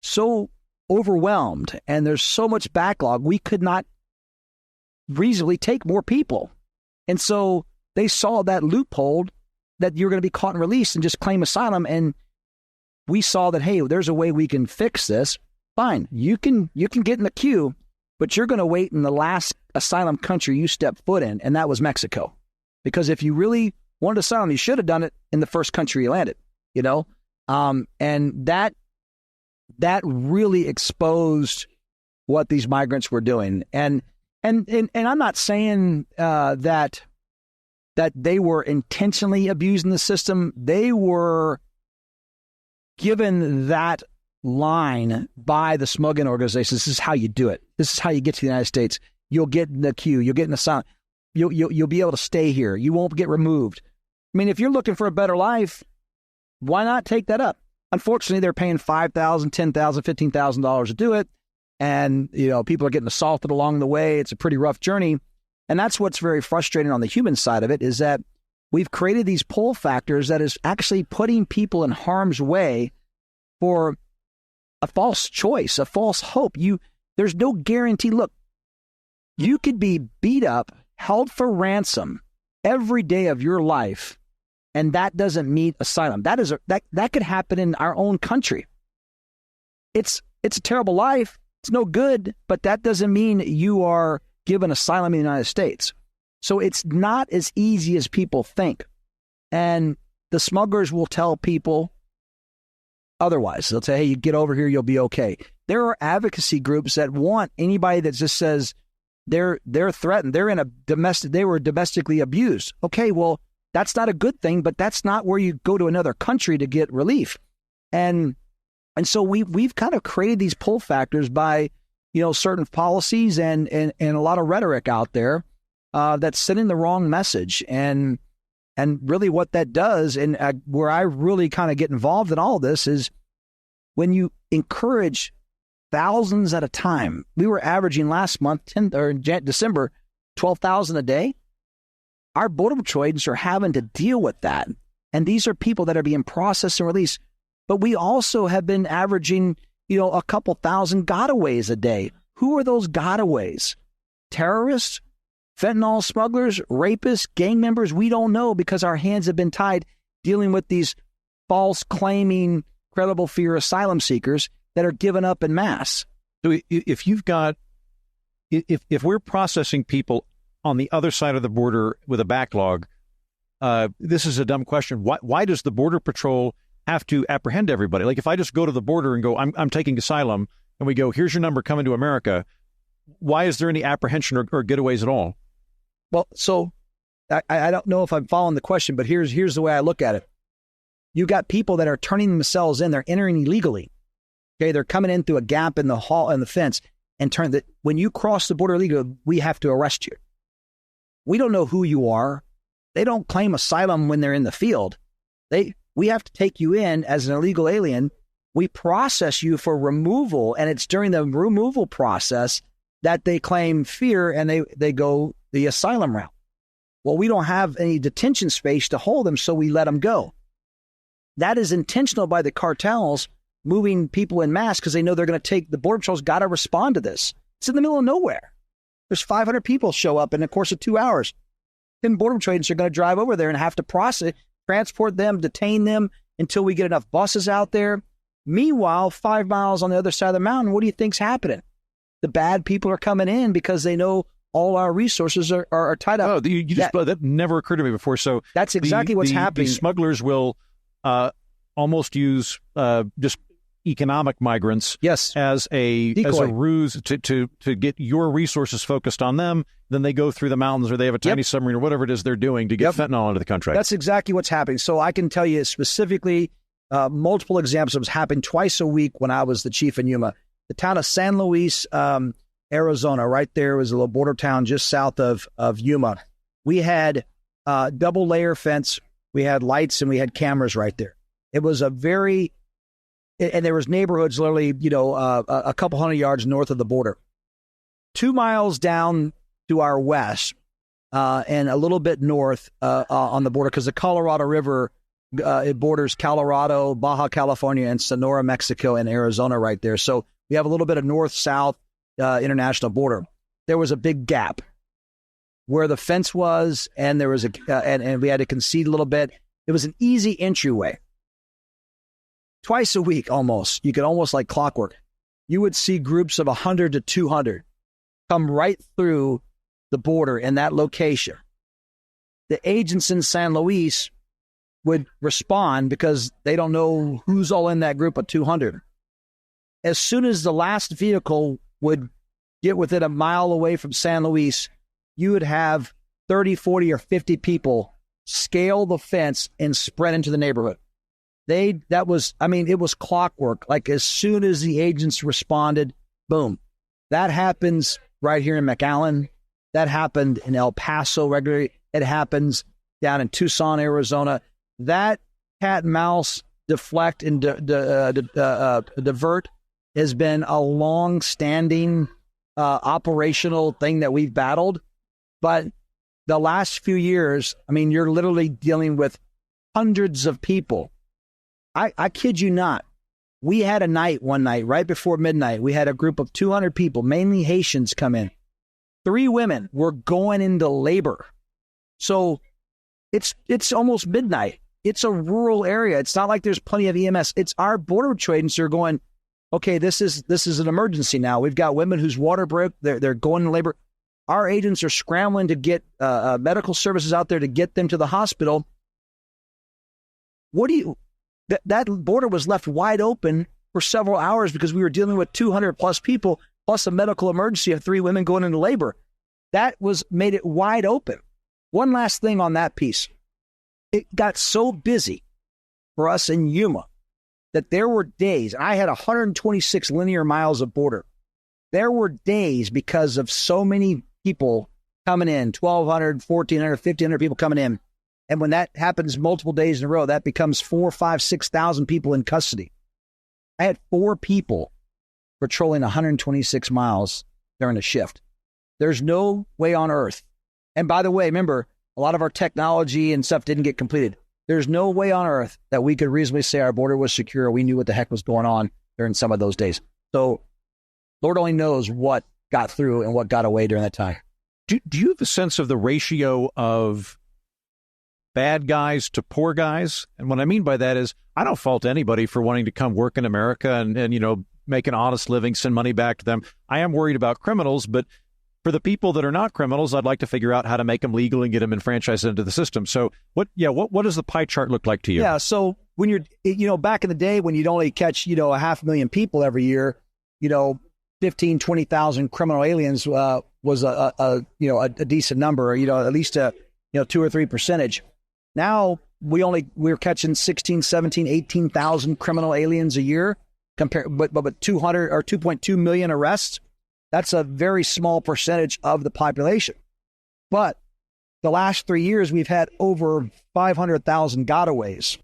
so overwhelmed and there's so much backlog, we could not reasonably take more people. And so they saw that loophole that you're going to be caught and released and just claim asylum. And we saw that, hey, there's a way we can fix this. Fine, you can get in the queue, but you're going to wait in the last asylum country you step foot in, and that was Mexico. Because if you really wanted asylum, you should have done it in the first country you landed, and that really exposed what these migrants were doing. And I'm not saying that they were intentionally abusing the system. They were given that line by the smuggling organizations. This is how you do it. This is how you get to the United States. You'll get in the queue. You'll get in asylum. You'll be able to stay here. You won't get removed. I mean, if you're looking for a better life, why not take that up? Unfortunately, they're paying $5,000, $10,000, $15,000 to do it. And, people are getting assaulted along the way. It's a pretty rough journey. And that's what's very frustrating on the human side of it, is that we've created these pull factors that is actually putting people in harm's way for a false choice, a false hope. There's no guarantee. Look, you could be beat up, held for ransom every day of your life, and that doesn't mean asylum. That could happen in our own country. It's a terrible life. It's no good, but that doesn't mean you are given asylum in the United States. So it's not as easy as people think. And the smugglers will tell people otherwise. They'll say, hey, you get over here, you'll be okay. There are advocacy groups that want anybody that just says they're threatened. They were domestically abused. Okay, well, that's not a good thing, but that's not where you go to another country to get relief. And so we've kind of created these pull factors by, certain policies and a lot of rhetoric out there that's sending the wrong message. And really what that does, and where I really kind of get involved in all this, is when you encourage thousands at a time. We were averaging last month, December, 12,000 a day. Our Border Patrol agents are having to deal with that. And these are people that are being processed and released. But we also have been averaging, a couple thousand gotaways a day. Who are those gotaways? Terrorists? Fentanyl smugglers? Rapists? Gang members? We don't know, because our hands have been tied dealing with these false claiming, credible fear asylum seekers that are given up en masse. So if you've got, if we're processing people on the other side of the border with a backlog, this is a dumb question. Why does the Border Patrol have to apprehend everybody? Like if I just go to the border and go, I'm taking asylum, and we go, here's your number, come into America. Why is there any apprehension or getaways at all? Well, so I don't know if I'm following the question, but here's the way I look at it. You got people that are turning themselves in. They're entering illegally. Okay, they're coming in through a gap in the fence and when you cross the border illegally, we have to arrest you. We don't know who you are. They don't claim asylum when they're in the field. We have to take you in as an illegal alien. We process you for removal, and it's during the removal process that they claim fear and they go the asylum route. Well, we don't have any detention space to hold them, so we let them go. That is intentional by the cartels moving people in mass because they know they're going to the Border Patrol's got to respond to this. It's in the middle of nowhere. There's 500 people show up in the course of 2 hours. 10 Border Patrol agents are going to drive over there and have to transport them, detain them until we get enough buses out there. Meanwhile, 5 miles on the other side of the mountain, what do you think's happening? The bad people are coming in because they know all our resources are tied up. Oh, that never occurred to me before. So that's exactly what's happening. The smugglers will almost use just economic migrants as a ruse to get your resources focused on them. Then they go through the mountains, or they have a tiny submarine, or whatever it is they're doing to get fentanyl into the country. That's exactly what's happening. So I can tell you specifically multiple examples. It was happened twice a week when I was the chief in Yuma. The town of San Luis, Arizona, right there was a little border town just south of Yuma. We had double layer fence, we had lights, and we had cameras right there. It was and there was neighborhoods literally, a couple hundred yards north of the border. 2 miles down to our west and a little bit north on the border, because the Colorado River, it borders Colorado, Baja California, and Sonora, Mexico, and Arizona right there. So we have a little bit of north-south international border. There was a big gap where the fence was, and there was and we had to concede a little bit. It was an easy entryway. Twice a week, almost, you could almost like clockwork, you would see groups of 100 to 200 come right through the border in that location. The agents in San Luis would respond because they don't know who's all in that group of 200. As soon as the last vehicle would get within a mile away from San Luis, you would have 30, 40, or 50 people scale the fence and spread into the neighborhood. It was clockwork. Like as soon as the agents responded, boom. That happens right here in McAllen. That happened in El Paso regularly. It happens down in Tucson, Arizona. That cat and mouse deflect and divert has been a long-standing operational thing that we've battled. But the last few years, you're literally dealing with hundreds of people. I kid you not. We had one night, right before midnight, we had a group of 200 people, mainly Haitians, come in. 3 women were going into labor. So it's almost midnight. It's a rural area. It's not like there's plenty of EMS. It's our border patrol agents are going, okay, this is an emergency now. We've got women whose water broke. They're going into labor. Our agents are scrambling to get medical services out there to get them to the hospital. That border was left wide open for several hours because we were dealing with 200 plus people, plus a medical emergency of 3 women going into labor. That made it wide open. One last thing on that piece. It got so busy for us in Yuma that there were days, and I had 126 linear miles of border. There were days because of so many people coming in, 1,200, 1,400, 1,500 people coming in. And when that happens multiple days in a row, that becomes 4,000, 5,000, 6,000 people in custody. I had 4 people patrolling 126 miles during a shift. There's no way on earth. And by the way, remember, a lot of our technology and stuff didn't get completed. There's no way on earth that we could reasonably say our border was secure. We knew what the heck was going on during some of those days. So Lord only knows what got through and what got away during that time. Do you have a sense of the ratio of bad guys to poor guys. And what I mean by that is I don't fault anybody for wanting to come work in America and make an honest living, send money back to them. I am worried about criminals, but for the people that are not criminals, I'd like to figure out how to make them legal and get them enfranchised into the system. So what does the pie chart look like to you? Yeah. So when you're, back in the day when you'd only catch, 500,000 people every year, 15, 20,000 criminal aliens was a decent number, at least a 2 or 3%. Now we're catching 16, 17, 18,000 criminal aliens a year but 200 or 2.2 million arrests. That's a very small percentage of the population. But the last 3 years, we've had over 500,000 gotaways.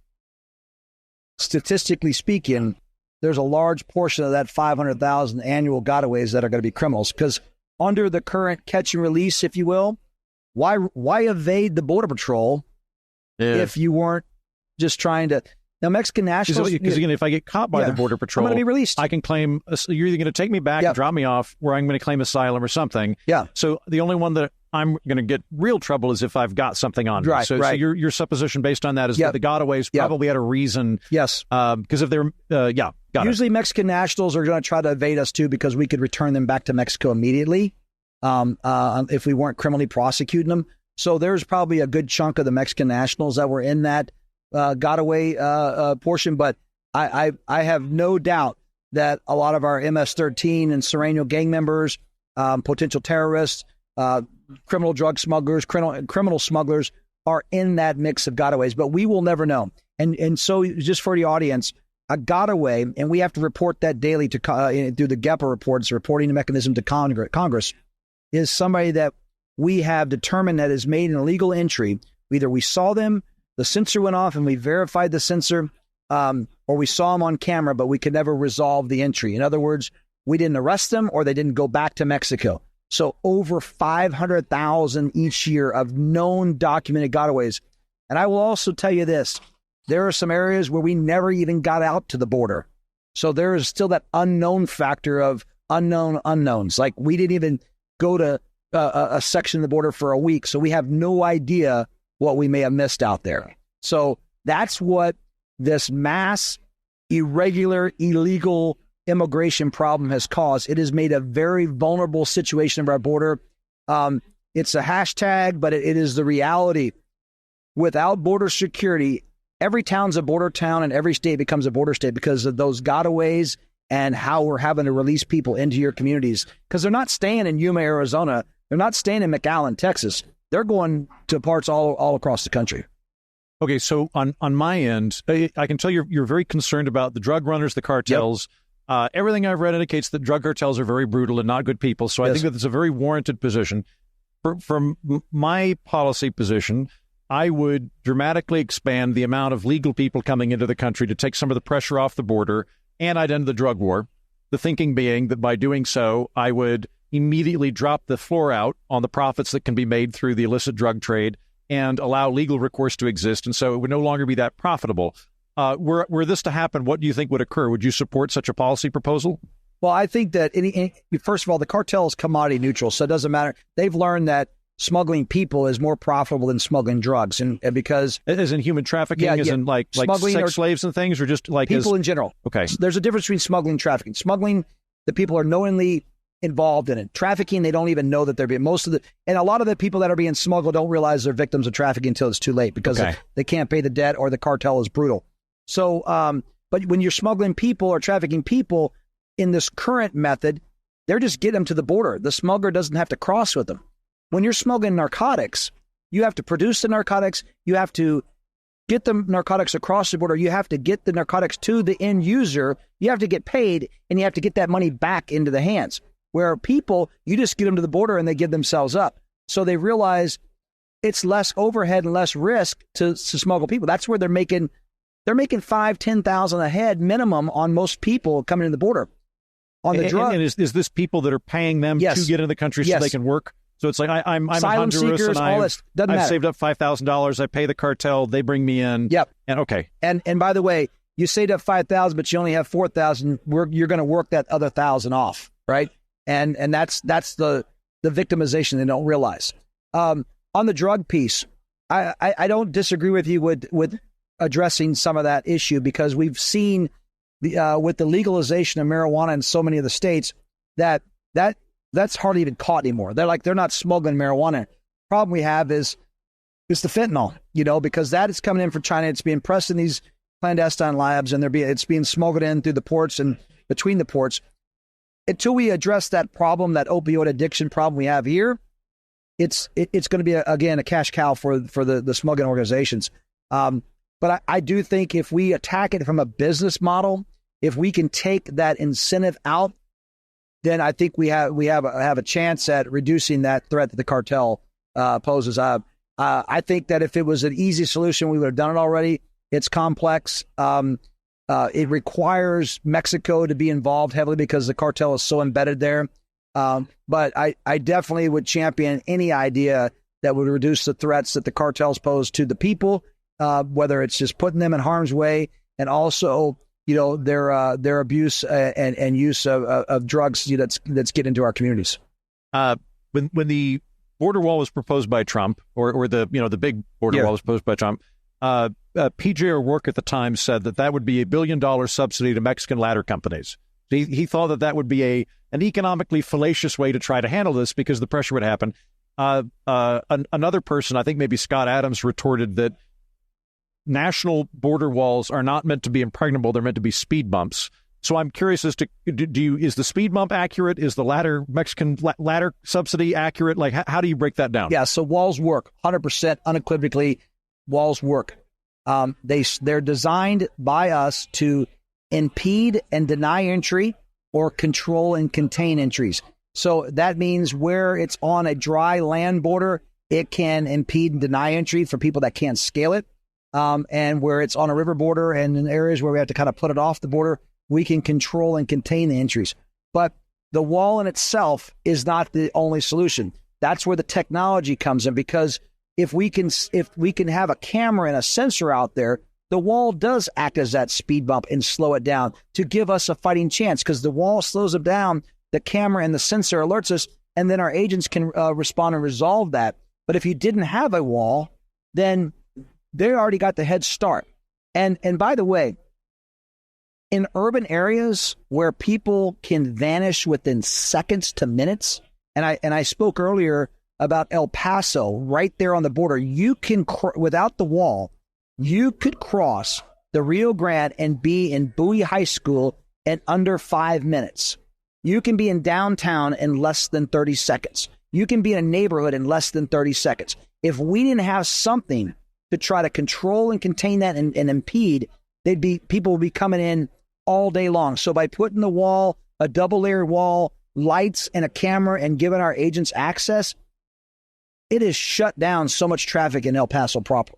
Statistically speaking, there's a large portion of that 500,000 annual gotaways that are going to be criminals, because under the current catch and release, if you will, why evade the Border Patrol if you weren't just trying to... Now, Mexican nationals... Because again, if I get caught by the Border Patrol, I'm going to be released. I can claim... You're either going to take me back and drop me off, or I'm going to claim asylum or something. Yeah. So the only one that I'm going to get real trouble is if I've got something on me. So your supposition based on that is that the gotaways probably had a reason. Yes. Because if they're... Usually Mexican nationals are going to try to evade us, too, because we could return them back to Mexico immediately if we weren't criminally prosecuting them. So there's probably a good chunk of the Mexican nationals that were in that gotaway portion, but I have no doubt that a lot of our MS-13 and Serrano gang members, potential terrorists, criminal drug smugglers, criminal smugglers are in that mix of gotaways, but we will never know. And so just for the audience, a gotaway, and we have to report that daily to through the GEPA reports, reporting mechanism to Congress, is somebody that we have determined that has made an illegal entry. Either we saw them, the sensor went off and we verified the sensor, or we saw them on camera, but we could never resolve the entry. In other words, we didn't arrest them or they didn't go back to Mexico. So over 500,000 each year of known documented gotaways. And I will also tell you this, there are some areas where we never even got out to the border. So there is still that unknown factor of unknown unknowns. Like we didn't even go to a section of the border for a week. So we have no idea what we may have missed out there. So that's what this mass, irregular, illegal immigration problem has caused. It has made a very vulnerable situation of our border. It's a hashtag, but it is the reality. Without border security, every town's a border town and every state becomes a border state because of those gotaways and how we're having to release people into your communities. Because they're not staying in Yuma, Arizona. They're not staying in McAllen, Texas. They're going to parts all across the country. Okay, so on my end, I can tell you're very concerned about the drug runners, the cartels. Yep. Everything I've read indicates that drug cartels are very brutal and not good people. So I think that it's a very warranted position. From my policy position, I would dramatically expand the amount of legal people coming into the country to take some of the pressure off the border, and I'd end the drug war. The thinking being that by doing so, I would immediately drop the floor out on the profits that can be made through the illicit drug trade and allow legal recourse to exist. And so it would no longer be that profitable. Were this to happen, what do you think would occur? Would you support such a policy proposal? Well, I think that, first of all, the cartel is commodity neutral, so it doesn't matter. They've learned that smuggling people is more profitable than smuggling drugs. And because... As in human trafficking, in like sex slaves and things, or just like... People in general. Okay. There's a difference between smuggling and trafficking. Smuggling, the people are knowingly involved in it. Trafficking, they don't even know that they're being... And a lot of the people that are being smuggled don't realize they're victims of trafficking until it's too late because they can't pay the debt or the cartel is brutal. So, but when you're smuggling people or trafficking people in this current method, they're just getting them to the border. The smuggler doesn't have to cross with them. When you're smuggling narcotics, you have to produce the narcotics. You have to get the narcotics across the border. You have to get the narcotics to the end user. You have to get paid, and you have to get that money back into the hands. Where people, you just get them to the border and they give themselves up. So they realize it's less overhead and less risk to smuggle people. That's where they're making $5,000-$10,000 a head minimum on most people coming in the border. On the drug, and is this people that are paying them to get into the country so they can work? So it's like I'm asylum a Honduras seekers, and I've saved up $5,000. I pay the cartel. They bring me in. Yep. And okay. And by the way, you saved up $5,000, but you only have $4,000. You're going to work that other $1,000 off, right? And that's the victimization they don't realize. On the drug piece, I don't disagree with you with addressing some of that issue, because we've seen with the legalization of marijuana in so many of the states that's hardly even caught anymore. They're not smuggling marijuana. Problem we have is the fentanyl, because that is coming in from China. It's being pressed in these clandestine labs, and it's being smuggled in through the ports and between the ports. Until we address that problem, that opioid addiction problem we have here, it's going to be again a cash cow for the smuggling organizations. But I do think if we attack it from a business model, if we can take that incentive out, then I think we have a chance at reducing that threat that the cartel poses. I think that if it was an easy solution, we would have done it already. It's complex. It requires Mexico to be involved heavily because the cartel is so embedded there. But I definitely would champion any idea that would reduce the threats that the cartels pose to the people, whether it's just putting them in harm's way, and also their abuse and use of drugs that's getting into our communities. When the border wall was proposed by Trump, or the big border wall was proposed by Trump, PJ O'Rourke at the time said that would be $1 billion subsidy to Mexican ladder companies. He thought that would be an economically fallacious way to try to handle this because the pressure would happen. Another person, I think maybe Scott Adams, retorted that national border walls are not meant to be impregnable; they're meant to be speed bumps. So I'm curious as to is the speed bump accurate? Is the Mexican ladder subsidy accurate? Like, how do you break that down? Yeah, so walls work 100% unequivocally. Walls work. They're designed by us to impede and deny entry or control and contain entries. So that means where it's on a dry land border, it can impede and deny entry for people that can't scale it. And where it's on a river border and in areas where we have to kind of put it off the border, we can control and contain the entries. But the wall in itself is not the only solution. That's where the technology comes in, because if we can have a camera and a sensor out there, the wall does act as that speed bump and slow it down to give us a fighting chance, because the wall slows it down, the camera and the sensor alerts us, and then our agents can respond and resolve that. But if you didn't have a wall, then they already got the head start. And by the way, in urban areas where people can vanish within seconds to minutes, and I spoke earlier about El Paso, right there on the border, you can, without the wall, you could cross the Rio Grande and be in Bowie High School in under 5 minutes. You can be in downtown in less than 30 seconds. You can be in a neighborhood in less than 30 seconds. If we didn't have something to try to control and contain that and impede, people would be coming in all day long. So by putting the wall, a double-layered wall, lights, and a camera, and giving our agents access, it has shut down so much traffic in El Paso proper.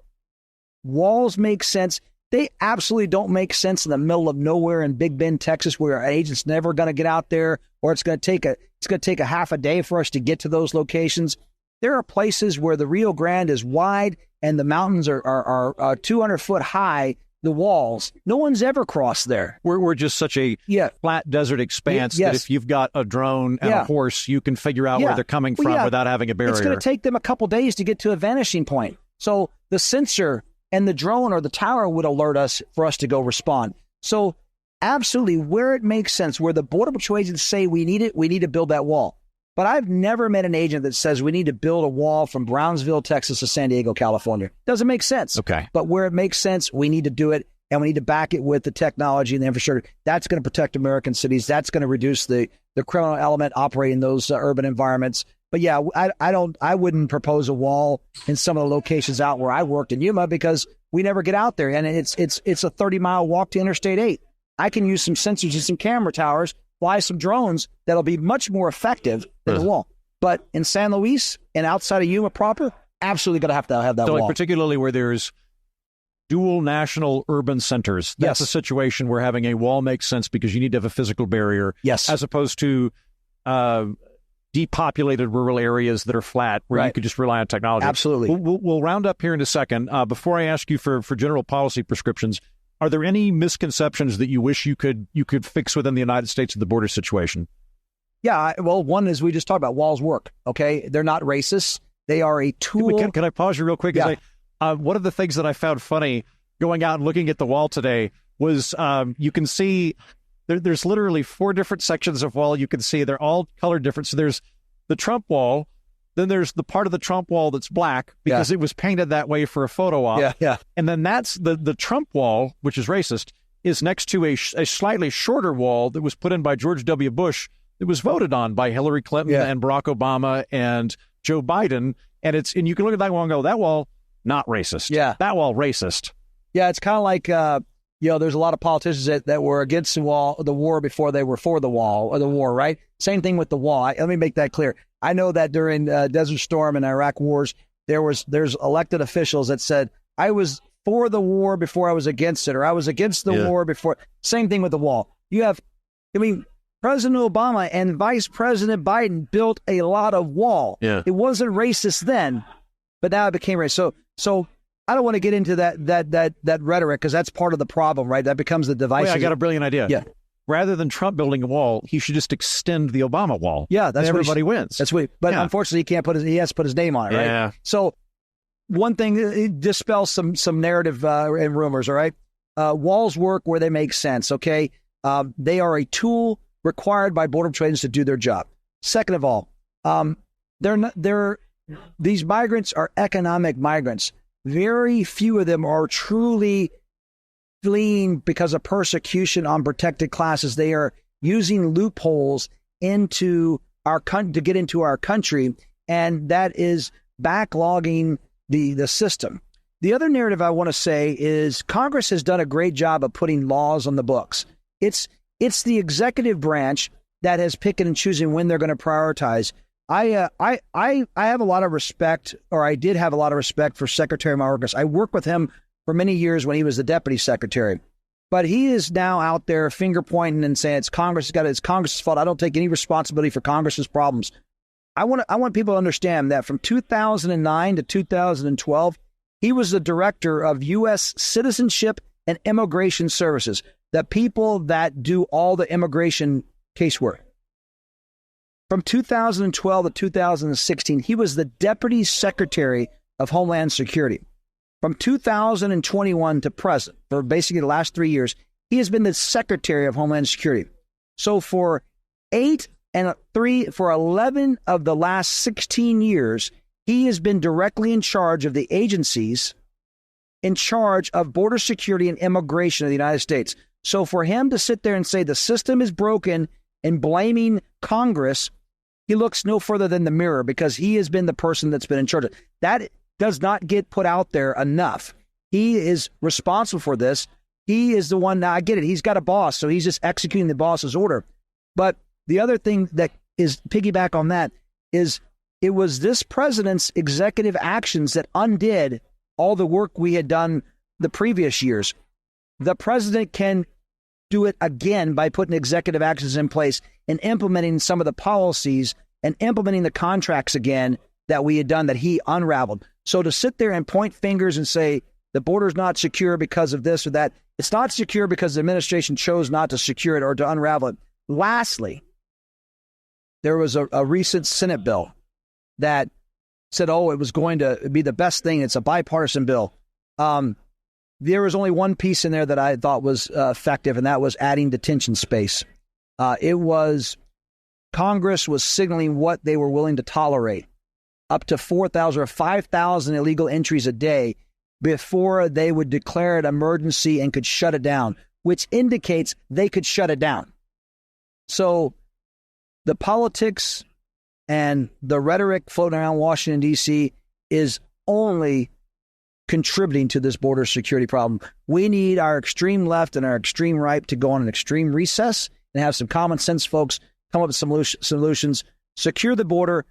Walls make sense. They absolutely don't make sense in the middle of nowhere in Big Bend, Texas, where our agent's never going to get out there, or it's going to take a half a day for us to get to those locations. There are places where the Rio Grande is wide and the mountains are 200 foot high, the walls. No one's ever crossed there. We're just such a flat desert expanse that if you've got a drone and a horse, you can figure out where they're coming from without having a barrier. It's going to take them a couple days to get to a vanishing point. So the sensor and the drone or the tower would alert us for us to go respond. So absolutely, where it makes sense, where the Border Patrol agents say we need it, we need to build that wall. But I've never met an agent that says we need to build a wall from Brownsville, Texas to San Diego, California. Doesn't make sense. Okay. But where it makes sense, we need to do it, and we need to back it with the technology and the infrastructure. That's going to protect American cities. That's going to reduce the criminal element operating those urban environments. But yeah, I wouldn't propose a wall in some of the locations out where I worked in Yuma, because we never get out there, and it's a 30-mile walk to Interstate 8. I can use some sensors and some camera towers, fly some drones that'll be much more effective than the wall. But in San Luis and outside of Yuma proper, absolutely going to have that so wall. Like particularly where there's dual national urban centers, that's a situation where having a wall makes sense because you need to have a physical barrier. Yes. As opposed to depopulated rural areas that are flat where you could just rely on technology. Absolutely. We'll round up here in a second. Before I ask you for general policy prescriptions, are there any misconceptions that you wish you could fix within the United States of the border situation? Yeah, well, one is we just talked about walls work, okay? They're not racist. They are a tool. Can I pause you real quick? Yeah. One of the things that I found funny going out and looking at the wall today was you can see there's literally 4 different sections of wall you can see. They're all colored different. So there's the Trump wall. Then there's the part of the Trump wall that's black because it was painted that way for a photo op. Yeah. And then that's the Trump wall, which is racist, is next to a slightly shorter wall that was put in by George W. Bush that was voted on by Hillary Clinton and Barack Obama and Joe Biden. And you can look at that wall and go, that wall, not racist. Yeah. That wall, racist. Yeah, it's kind of like, there's a lot of politicians that were against the war before they were for the wall or the war, right? Same thing with the wall. Let me make that clear. I know that during Desert Storm and Iraq wars, there's elected officials that said, I was for the war before I was against it, or I was against the war before. Same thing with the wall. President Obama and Vice President Biden built a lot of wall. Yeah. It wasn't racist then, but now it became racist. So I don't want to get into that rhetoric because that's part of the problem, right? That becomes the divisive. Wait, I got a brilliant idea. Yeah. Rather than Trump building a wall, he should just extend the Obama wall. Yeah, that's everybody wins. That's what. But unfortunately, he has to put his name on it, right? Yeah. So one thing, it dispels some narrative and rumors. All right, walls work where they make sense. Okay, they are a tool required by Border Patrol agents to do their job. Second of all, these migrants are economic migrants. Very few of them are truly fleeing because of persecution on protected classes. They are using loopholes to get into our country, and that is backlogging the system. The other narrative I want to say is Congress has done a great job of putting laws on the books. It's the executive branch that has picked and choosing when they're going to prioritize. I have a lot of respect, or I did have a lot of respect for Secretary Mayorkas. I worked with him for many years when he was the deputy secretary, but he is now out there finger pointing and saying it's Congress's fault. I don't take any responsibility for Congress's problems. I want people to understand that from 2009 to 2012, he was the director of U.S. Citizenship and Immigration Services, the people that do all the immigration casework. From 2012 to 2016, he was the Deputy Secretary of Homeland Security. From 2021 to present, for basically the last 3 years, he has been the Secretary of Homeland Security. So for 11 of the last 16 years, he has been directly in charge of the agencies in charge of border security and immigration of the United States. So for him to sit there and say the system is broken and blaming Congress, he looks no further than the mirror because he has been the person that's been in charge of it. That does not get put out there enough. He is responsible for this. He is the one. Now, I get it. He's got a boss, so he's just executing the boss's order. But the other thing that is piggyback on that is it was this president's executive actions that undid all the work we had done the previous years. The president can do it again by putting executive actions in place and implementing some of the policies and implementing the contracts again that we had done that he unraveled. So to sit there and point fingers and say the border's not secure because of this or that, it's not secure because the administration chose not to secure it or to unravel it. Lastly, there was a recent Senate bill that said, it was going to be the best thing. It's a bipartisan bill. There was only one piece in there that I thought was effective, and that was adding detention space. Congress was signaling what they were willing to tolerate, up to 4,000 or 5,000 illegal entries a day before they would declare an emergency and could shut it down, which indicates they could shut it down. So the politics and the rhetoric floating around Washington, D.C. is only contributing to this border security problem. We need our extreme left and our extreme right to go on an extreme recess and have some common sense folks come up with some solutions, secure the border,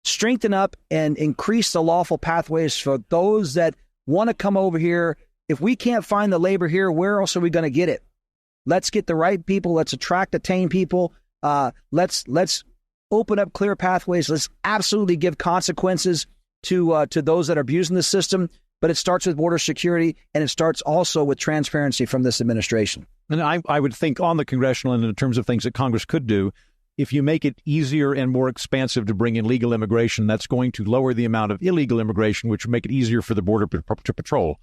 strengthen up and increase the lawful pathways for those that want to come over here. If we can't find the labor here, where else are we going to get it? Let's get the right people. Let's attract, attain people. Let's open up clear pathways. Let's absolutely give consequences to those that are abusing the system. But it starts with border security, and it starts also with transparency from this administration. And I would think on the congressional end, in terms of things that Congress could do, if you make it easier and more expansive to bring in legal immigration, that's going to lower the amount of illegal immigration, which would make it easier for the border to patrol.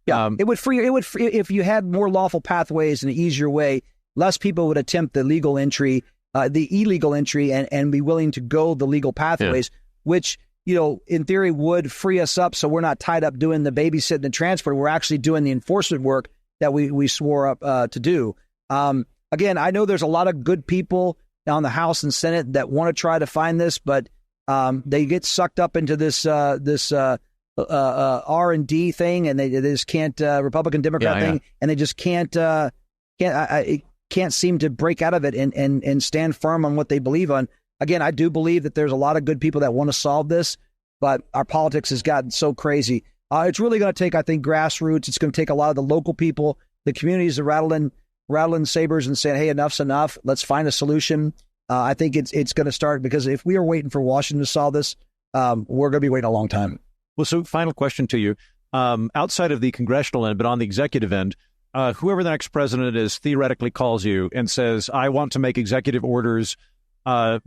Yeah, it would free if you had more lawful pathways in an easier way. Less people would attempt the illegal entry, and be willing to go the legal pathways, which, in theory would free us up. So we're not tied up doing the babysitting and transfer. We're actually doing the enforcement work that we swore up to do. Again, I know there's a lot of good people on the House and Senate that want to try to find this, but they get sucked up into this R&D thing, and they just can't Republican Democrat thing, and they just can't seem to break out of it and stand firm on what they believe on. Again, I do believe that there's a lot of good people that want to solve this, but our politics has gotten so crazy. It's really going to take, I think, grassroots. It's going to take a lot of the local people, the communities are rattling sabers and saying, hey, enough's enough. Let's find a solution. I think it's going to start, because if we are waiting for Washington to solve this, we're going to be waiting a long time. Well, so final question to you. Outside of the congressional end, but on the executive end, whoever the next president is theoretically calls you and says, I want to make executive orders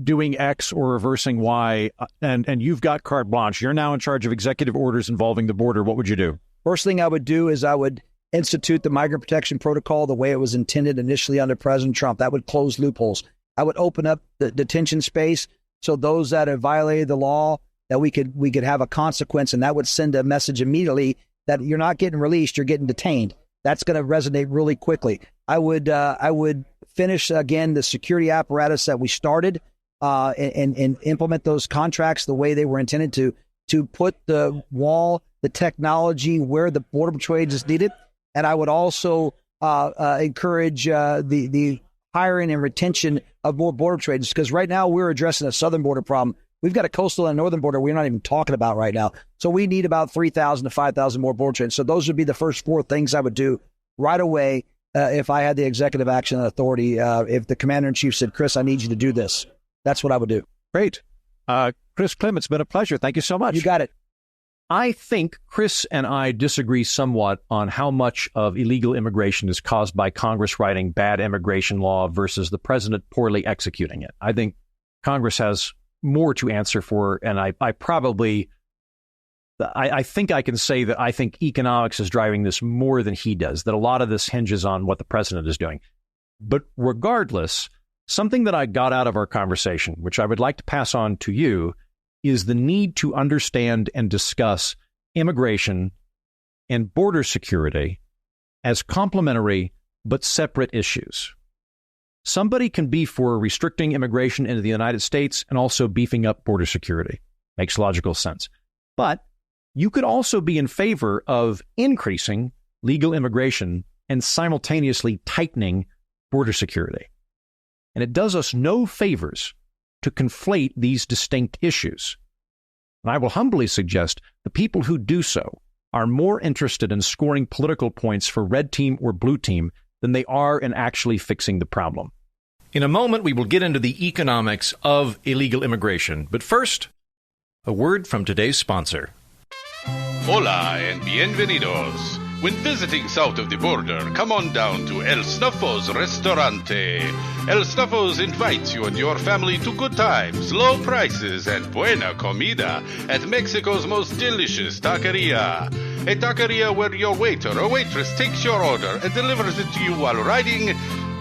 doing X or reversing Y, and you've got carte blanche. You're now in charge of executive orders involving the border. What would you do? First thing I would do is I would institute the migrant protection protocol the way it was intended initially under President Trump. That would close loopholes. I would open up the detention space so those that have violated the law, that we could have a consequence, and that would send a message immediately that you're not getting released, you're getting detained. That's going to resonate really quickly. I would finish again the security apparatus that we started, and implement those contracts the way they were intended to put the wall, the technology where the Border Patrol agents need it. And I would also encourage the hiring and retention of more Border Patrol agents, because right now we're addressing a southern border problem. We've got a coastal and northern border we're not even talking about right now. So we need about 3,000 to 5,000 more Border Patrol agents. So those would be the first four things I would do right away if I had the executive action and authority. If the commander-in-chief said, Chris, I need you to do this, that's what I would do. Great. Chris, Clem, it's been a pleasure. Thank you so much. You got it. I think Chris and I disagree somewhat on how much of illegal immigration is caused by Congress writing bad immigration law versus the president poorly executing it. I think Congress has more to answer for, and I think I can say that I think economics is driving this more than he does, that a lot of this hinges on what the president is doing. But regardless, something that I got out of our conversation, which I would like to pass on to you, is the need to understand and discuss immigration and border security as complementary but separate issues. Somebody can be for restricting immigration into the United States and also beefing up border security. Makes logical sense. But you could also be in favor of increasing legal immigration and simultaneously tightening border security. And it does us no favors to conflate these distinct issues. And I will humbly suggest the people who do so are more interested in scoring political points for red team or blue team than they are in actually fixing the problem. In a moment, we will get into the economics of illegal immigration. But first, a word from today's sponsor. Hola and bienvenidos. When visiting south of the border, come on down to El Snuffos Restaurante. El Snuffos invites you and your family to good times, low prices, and buena comida at Mexico's most delicious taqueria. A taqueria where your waiter or waitress takes your order and delivers it to you while riding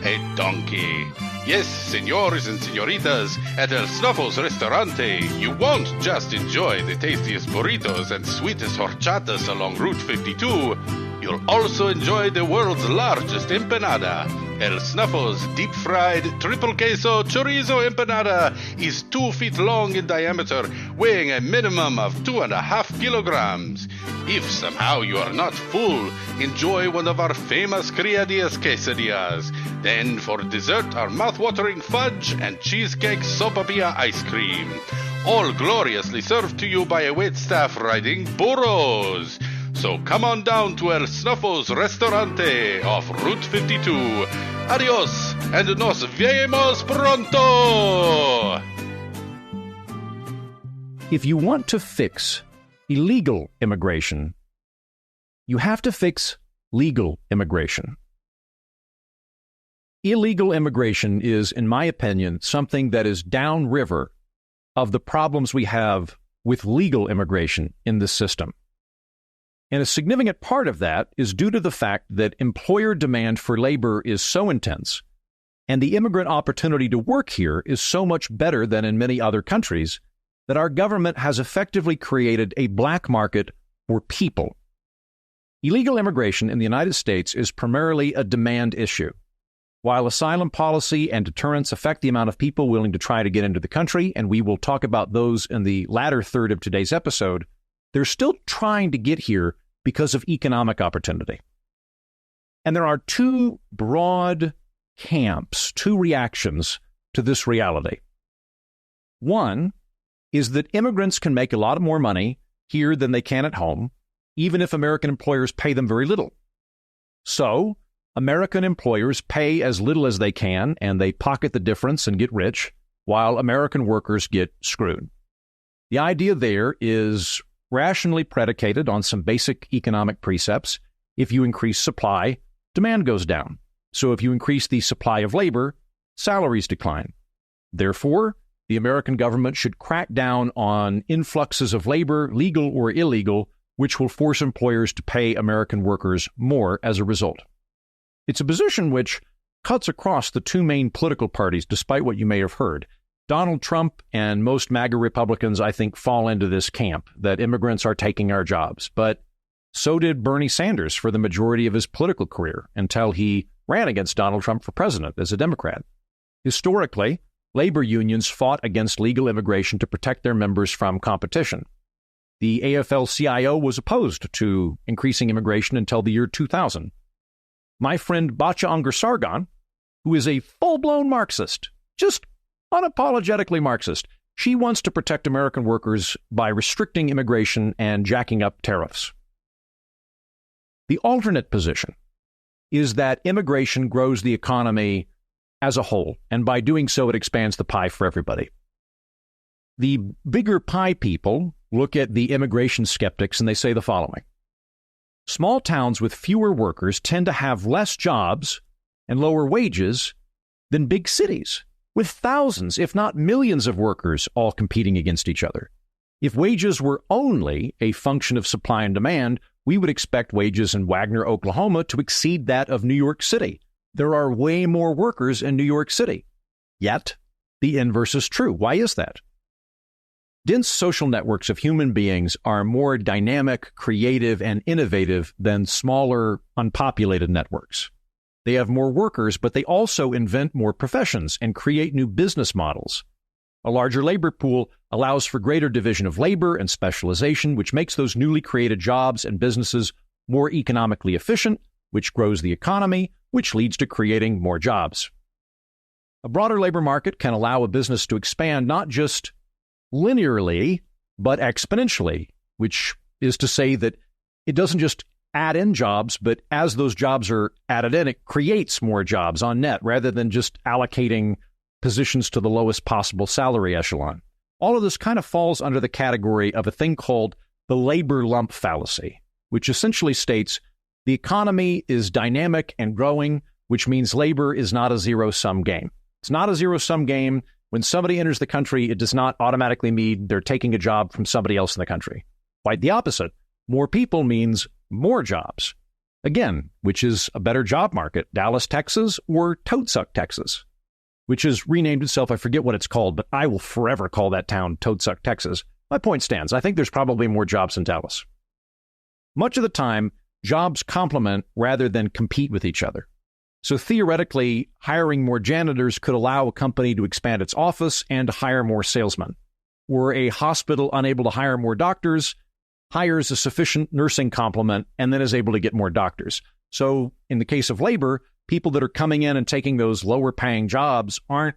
a donkey. Yes, senores and senoritas, at El Snuffos Restaurante, you won't just enjoy the tastiest burritos and sweetest horchatas along Route 52. You'll also enjoy the world's largest empanada. El Snuffos deep-fried triple queso chorizo empanada is 2 feet long in diameter, weighing a minimum of 2.5 kilograms. If somehow you are not full, enjoy one of our famous criadillas quesadillas. Then for dessert, our mouth-watering fudge and cheesecake sopapilla ice cream. All gloriously served to you by a waitstaff riding burros. So come on down to El Snuffos Restaurante off Route 52. Adios, and nos vemos pronto! If you want to fix illegal immigration, you have to fix legal immigration. Illegal immigration is, in my opinion, something that is downriver of the problems we have with legal immigration in this system. And a significant part of that is due to the fact that employer demand for labor is so intense, and the immigrant opportunity to work here is so much better than in many other countries, that our government has effectively created a black market for people. Illegal immigration in the United States is primarily a demand issue. While asylum policy and deterrence affect the amount of people willing to try to get into the country, and we will talk about those in the latter third of today's episode, they're still trying to get here because of economic opportunity. And there are two broad camps, two reactions to this reality. One is that immigrants can make a lot more money here than they can at home, even if American employers pay them very little. So, American employers pay as little as they can, and they pocket the difference and get rich, while American workers get screwed. The idea there is rationally predicated on some basic economic precepts. If you increase supply, demand goes down. So if you increase the supply of labor, salaries decline. Therefore, the American government should crack down on influxes of labor, legal or illegal, which will force employers to pay American workers more as a result. It's a position which cuts across the two main political parties, despite what you may have heard. Donald Trump and most MAGA Republicans, I think, fall into this camp, that immigrants are taking our jobs. But so did Bernie Sanders for the majority of his political career, until he ran against Donald Trump for president as a Democrat. Historically, labor unions fought against legal immigration to protect their members from competition. The AFL-CIO was opposed to increasing immigration until the year 2000. My friend Batya Ungar-Sargon, who is a full-blown Marxist, just unapologetically Marxist, she wants to protect American workers by restricting immigration and jacking up tariffs. The alternate position is that immigration grows the economy as a whole, and by doing so, it expands the pie for everybody. The bigger pie people look at the immigration skeptics and they say the following. Small towns with fewer workers tend to have less jobs and lower wages than big cities, with thousands, if not millions of workers all competing against each other. If wages were only a function of supply and demand, we would expect wages in Wagner, Oklahoma to exceed that of New York City. There are way more workers in New York City. Yet, the inverse is true. Why is that? Dense social networks of human beings are more dynamic, creative, and innovative than smaller, unpopulated networks. They have more workers, but they also invent more professions and create new business models. A larger labor pool allows for greater division of labor and specialization, which makes those newly created jobs and businesses more economically efficient, which grows the economy, which leads to creating more jobs. A broader labor market can allow a business to expand not just linearly, but exponentially, which is to say that it doesn't just add in jobs, but as those jobs are added in, it creates more jobs on net rather than just allocating positions to the lowest possible salary echelon. All of this kind of falls under the category of a thing called the labor lump fallacy, which essentially states the economy is dynamic and growing, which means labor is not a zero-sum game. It's not a zero-sum game. When somebody enters the country, it does not automatically mean they're taking a job from somebody else in the country. Quite the opposite. More people means more jobs. Again, which is a better job market, Dallas, Texas, or Toadsuck, Texas, which has renamed itself. I forget what it's called, but I will forever call that town Toadsuck, Texas. My point stands. I think there's probably more jobs in Dallas. Much of the time, jobs complement rather than compete with each other. So theoretically, hiring more janitors could allow a company to expand its office and to hire more salesmen. Or a hospital unable to hire more doctors hires a sufficient nursing complement and then is able to get more doctors. So in the case of labor, people that are coming in and taking those lower paying jobs aren't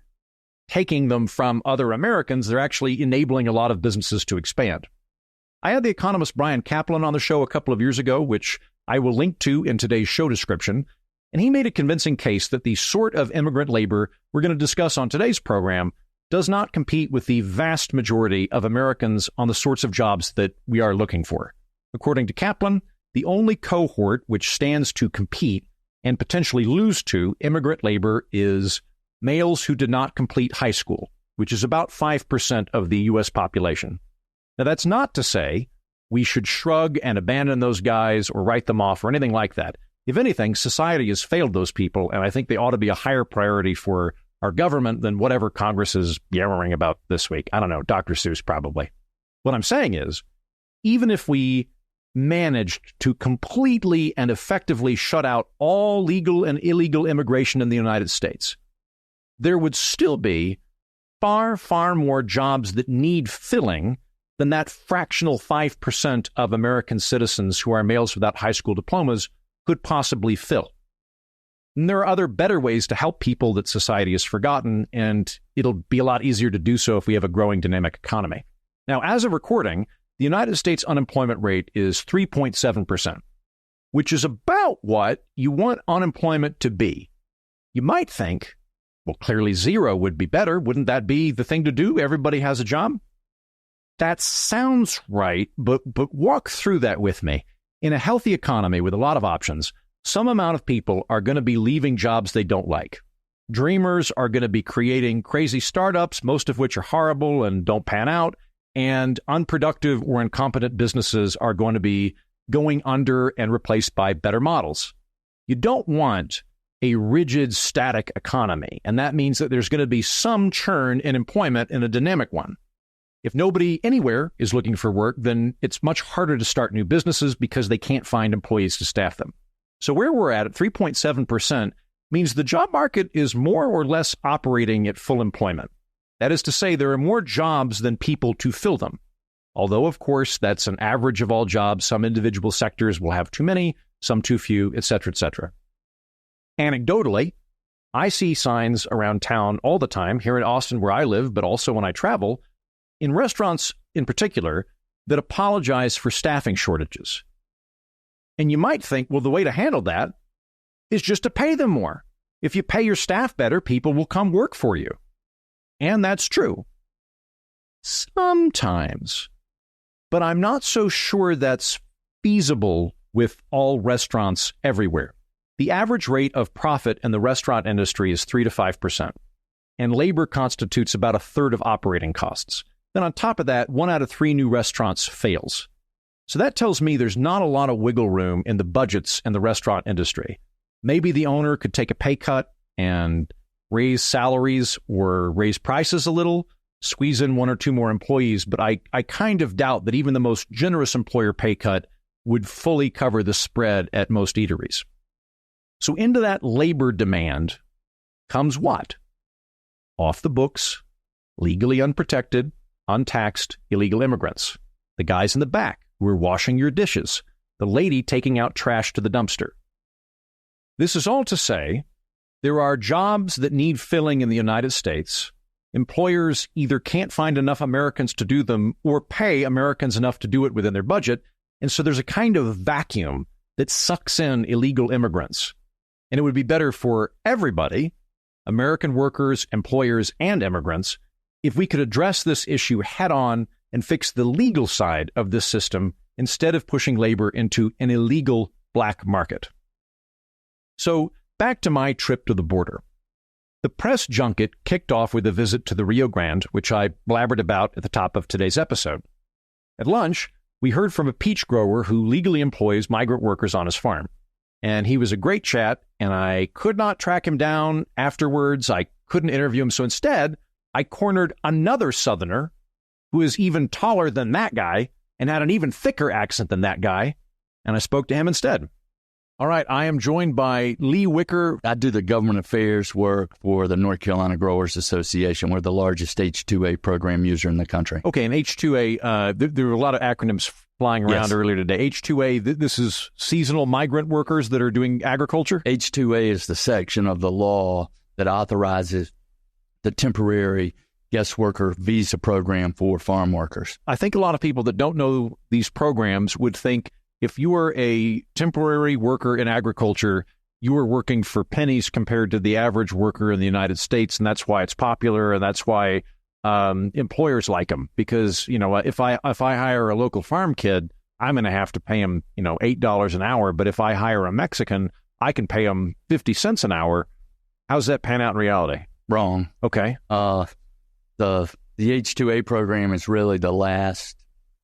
taking them from other Americans. They're actually enabling a lot of businesses to expand. I had the economist Bryan Caplan on the show a couple of years ago, which I will link to in today's show description. And he made a convincing case that the sort of immigrant labor we're going to discuss on today's program does not compete with the vast majority of Americans on the sorts of jobs that we are looking for. According to Caplan, the only cohort which stands to compete and potentially lose to immigrant labor is males who did not complete high school, which is about 5% of the U.S. population. Now, that's not to say we should shrug and abandon those guys or write them off or anything like that. If anything, society has failed those people, and I think they ought to be a higher priority for our government than whatever Congress is yammering about this week. I don't know, Dr. Seuss probably. What I'm saying is, even if we managed to completely and effectively shut out all legal and illegal immigration in the United States, there would still be far, far more jobs that need filling than that fractional 5% of American citizens who are males without high school diplomas could possibly fill. And there are other better ways to help people that society has forgotten, and it'll be a lot easier to do so if we have a growing dynamic economy. Now, as of recording, the United States unemployment rate is 3.7%, which is about what you want unemployment to be. You might think, well, clearly zero would be better. Wouldn't that be the thing to do? Everybody has a job? That sounds right, but walk through that with me. In a healthy economy with a lot of options, some amount of people are going to be leaving jobs they don't like. Dreamers are going to be creating crazy startups, most of which are horrible and don't pan out, and unproductive or incompetent businesses are going to be going under and replaced by better models. You don't want a rigid, static economy, and that means that there's going to be some churn in employment in a dynamic one. If nobody anywhere is looking for work, then it's much harder to start new businesses because they can't find employees to staff them. So where we're at 3.7%, means the job market is more or less operating at full employment. That is to say, there are more jobs than people to fill them. Although, of course, that's an average of all jobs. Some individual sectors will have too many, some too few, etc., etc. Anecdotally, I see signs around town all the time, here in Austin where I live, but also when I travel, in restaurants in particular, that apologize for staffing shortages. And you might think, well, the way to handle that is just to pay them more. If you pay your staff better, people will come work for you. And that's true. Sometimes. But I'm not so sure that's feasible with all restaurants everywhere. The average rate of profit in the restaurant industry is 3 to 5%, and labor constitutes about a third of operating costs. Then on top of that, 1 out of 3 new restaurants fails. So that tells me there's not a lot of wiggle room in the budgets in the restaurant industry. Maybe the owner could take a pay cut and raise salaries or raise prices a little, squeeze in 1 or 2 more employees, but I kind of doubt that even the most generous employer pay cut would fully cover the spread at most eateries. So into that labor demand comes what? Off the books, legally unprotected, untaxed illegal immigrants. The guys in the back who are washing your dishes. The lady taking out trash to the dumpster. This is all to say, there are jobs that need filling in the United States. Employers either can't find enough Americans to do them or pay Americans enough to do it within their budget. And so there's a kind of vacuum that sucks in illegal immigrants. And it would be better for everybody, American workers, employers, and immigrants, if we could address this issue head on and fix the legal side of this system instead of pushing labor into an illegal black market. So back to my trip to the border. The press junket kicked off with a visit to the Rio Grande, which I blabbered about at the top of today's episode. At lunch, we heard from a peach grower who legally employs migrant workers on his farm. And he was a great chat, and I could not track him down afterwards. I couldn't interview him. So instead, I cornered another Southerner who is even taller than that guy and had an even thicker accent than that guy, and I spoke to him instead. All right, I am joined by Lee Wicker. I do the government affairs work for the North Carolina Growers Association. We're the largest H-2A program user in the country. Okay, and H-2A, there were a lot of acronyms flying around earlier today. H-2A, this is seasonal migrant workers that are doing agriculture? H-2A is the section of the law that authorizes the temporary guest worker visa program for farm workers. I think a lot of people that don't know these programs would think if you are a temporary worker in agriculture, you are working for pennies compared to the average worker in the United States, and that's why it's popular, and that's why employers like them. Because, you know, if I hire a local farm kid, I'm going to have to pay him, $8 an hour. But if I hire a Mexican, I can pay them 50 cents an hour. How's that pan out in reality? Wrong. Okay. The H-2A program is really the last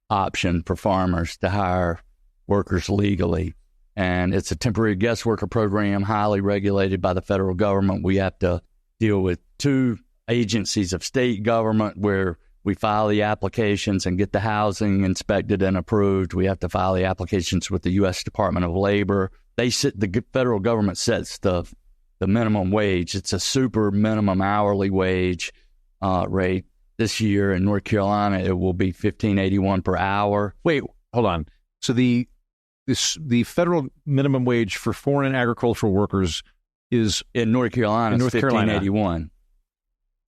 option for farmers to hire workers legally. And it's a temporary guest worker program, highly regulated by the federal government. We have to deal with 2 agencies of state government where we file the applications and get the housing inspected and approved. We have to file the applications with the U.S. Department of Labor. The federal government sets the minimum wage. It's a super minimum hourly wage rate. This year in North Carolina, it will be $15.81 per hour. Wait, hold on. So the federal minimum wage for foreign agricultural workers is in North Carolina. It's $15.81.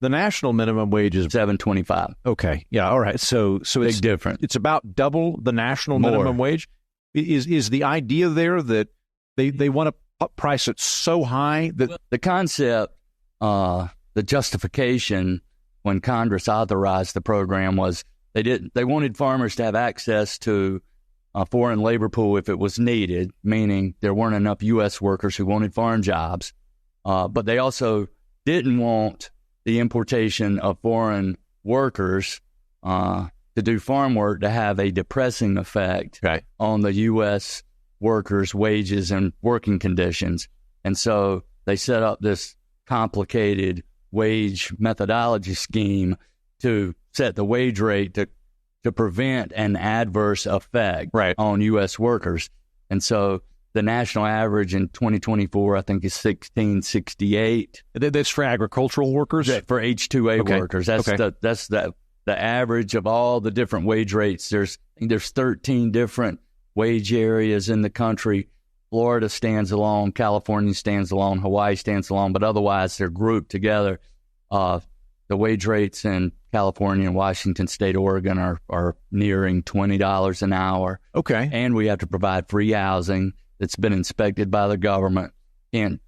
The national minimum wage is $7.25. Okay, yeah, all right. So big difference. It's about double the national minimum wage. Is the idea there that they want to price it so high that the concept, the justification when Congress authorized the program was they wanted farmers to have access to a foreign labor pool if it was needed, meaning there weren't enough U.S. workers who wanted farm jobs. But they also didn't want the importation of foreign workers to do farm work to have a depressing effect on the U.S. workers' wages and working conditions. And so they set up this complicated wage methodology scheme to set the wage rate to prevent an adverse effect on U.S. workers. And so the national average in 2024, I think, is $16.68. That's for agricultural workers? For H-2A workers. That's the average of all the different wage rates. There's 13 different wage areas in the country. Florida stands alone, California stands alone, Hawaii stands alone, but otherwise they're grouped together. The wage rates in California and Washington State, Oregon are nearing $20 an hour. Okay. And we have to provide free housing that's been inspected by the government. Can't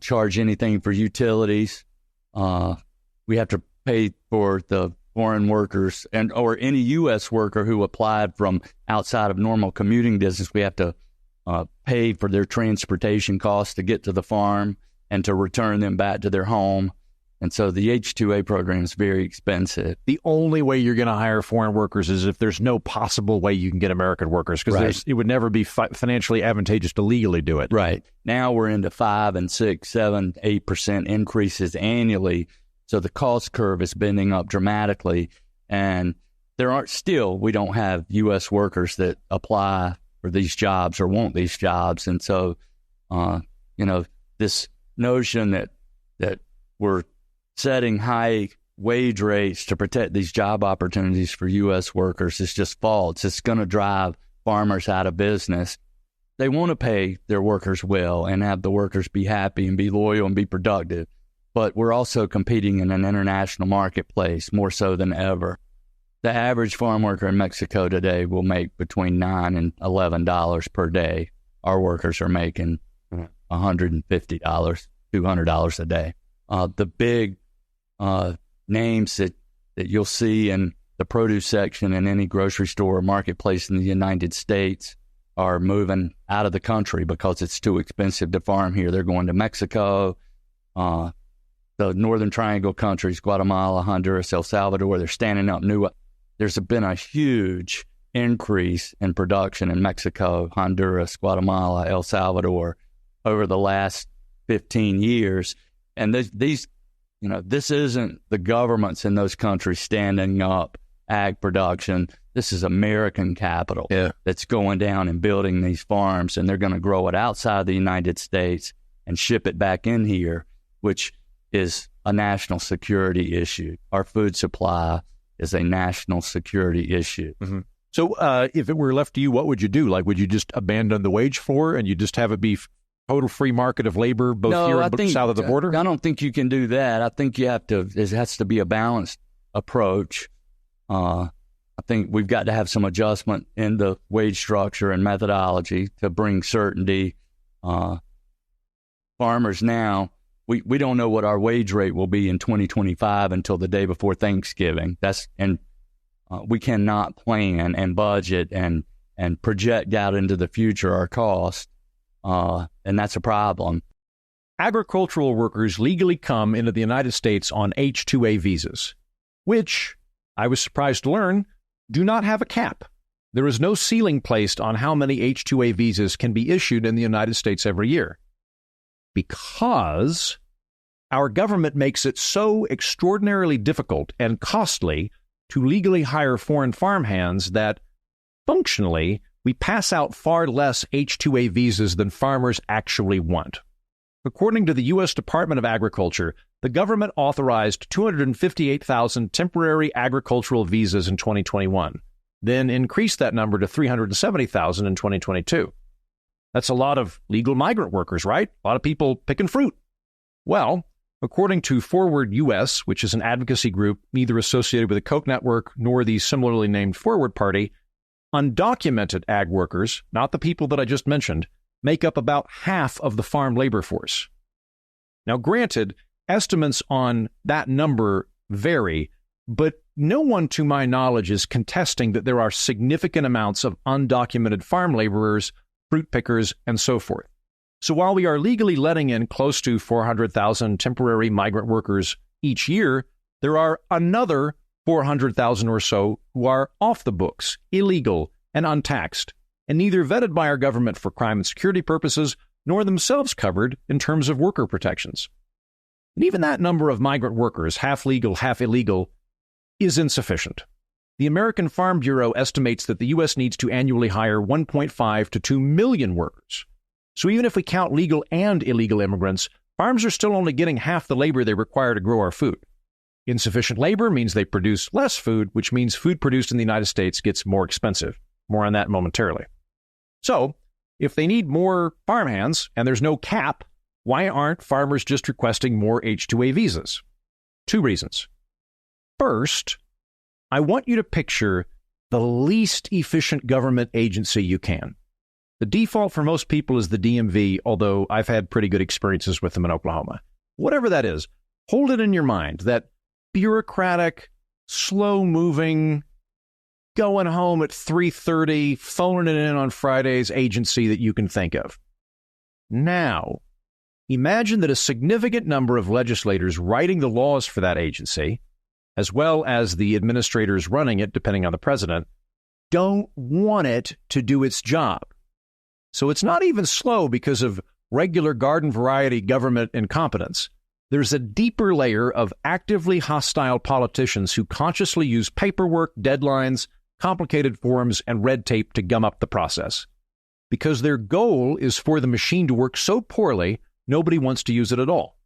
charge anything for utilities. We have to pay for the foreign workers or any U.S. worker who applied from outside of normal commuting distance. We have to pay for their transportation costs to get to the farm and to return them back to their home. And so the H-2A program is very expensive. The only way you're going to hire foreign workers is if there's no possible way you can get American workers, because it would never be financially advantageous to legally do it. Right. Now we're into 5 and 6, 7, 8% increases annually. So the cost curve is bending up dramatically. And we don't have U.S. workers that apply for these jobs or want these jobs. And so, this notion that we're setting high wage rates to protect these job opportunities for U.S. workers is just false. It's going to drive farmers out of business. They want to pay their workers well and have the workers be happy and be loyal and be productive. But we're also competing in an international marketplace more so than ever. The average farm worker in Mexico today will make between $9 and $11 per day. Our workers are making $150, $200 a day. The big names that you'll see in the produce section in any grocery store or marketplace in the United States are moving out of the country because it's too expensive to farm here. They're going to Mexico, the Northern Triangle countries, Guatemala, Honduras, El Salvador. They're standing up new. There's been a huge increase in production in Mexico, Honduras, Guatemala, El Salvador over the last 15 years. And this isn't the governments in those countries standing up ag production. This is American capital that's going down and building these farms, and they're going to grow it outside the United States and ship it back in here, which is a national security issue. Our food supply is a national security issue. Mm-hmm. So if it were left to you, what would you do? Like, would you just abandon the wage floor and you just have it be total free market of labor both here and south of the border? I don't think you can do that. I think it has to be a balanced approach. I think we've got to have some adjustment in the wage structure and methodology to bring certainty. Farmers now, we don't know what our wage rate will be in 2025 until the day before Thanksgiving. We cannot plan and budget and project out into the future our costs and that's a problem. Agricultural workers legally come into the United States on H-2A visas, which, I was surprised to learn, do not have a cap. There is no ceiling placed on how many H-2A visas can be issued in the United States every year, because our government makes it so extraordinarily difficult and costly to legally hire foreign farmhands that, functionally, we pass out far less H-2A visas than farmers actually want. According to the U.S. Department of Agriculture, the government authorized 258,000 temporary agricultural visas in 2021, then increased that number to 370,000 in 2022. That's a lot of legal migrant workers, right? A lot of people picking fruit. Well, according to Forward U.S., which is an advocacy group neither associated with the Koch network nor the similarly named Forward Party, undocumented ag workers, not the people that I just mentioned, make up about half of the farm labor force. Now, granted, estimates on that number vary, but no one to my knowledge is contesting that there are significant amounts of undocumented farm laborers, fruit pickers, and so forth. So while we are legally letting in close to 400,000 temporary migrant workers each year, there are another 400,000 or so who are off the books, illegal, and untaxed, and neither vetted by our government for crime and security purposes, nor themselves covered in terms of worker protections. And even that number of migrant workers, half legal, half illegal, is insufficient. The American Farm Bureau estimates that the U.S. needs to annually hire 1.5 to 2 million workers. So even if we count legal and illegal immigrants, farms are still only getting half the labor they require to grow our food. Insufficient labor means they produce less food, which means food produced in the United States gets more expensive. More on that momentarily. So, if they need more farmhands and there's no cap, why aren't farmers just requesting more H-2A visas? 2 reasons. First, I want you to picture the least efficient government agency you can. The default for most people is the DMV, although I've had pretty good experiences with them in Oklahoma. Whatever that is, hold it in your mind, that bureaucratic, slow-moving, going home at 3:30, phoning it in on Fridays agency that you can think of. Now, imagine that a significant number of legislators writing the laws for that agency, as well as the administrators running it, depending on the president, don't want it to do its job. So it's not even slow because of regular garden variety government incompetence. There's a deeper layer of actively hostile politicians who consciously use paperwork, deadlines, complicated forms, and red tape to gum up the process. Because their goal is for the machine to work so poorly, nobody wants to use it at all.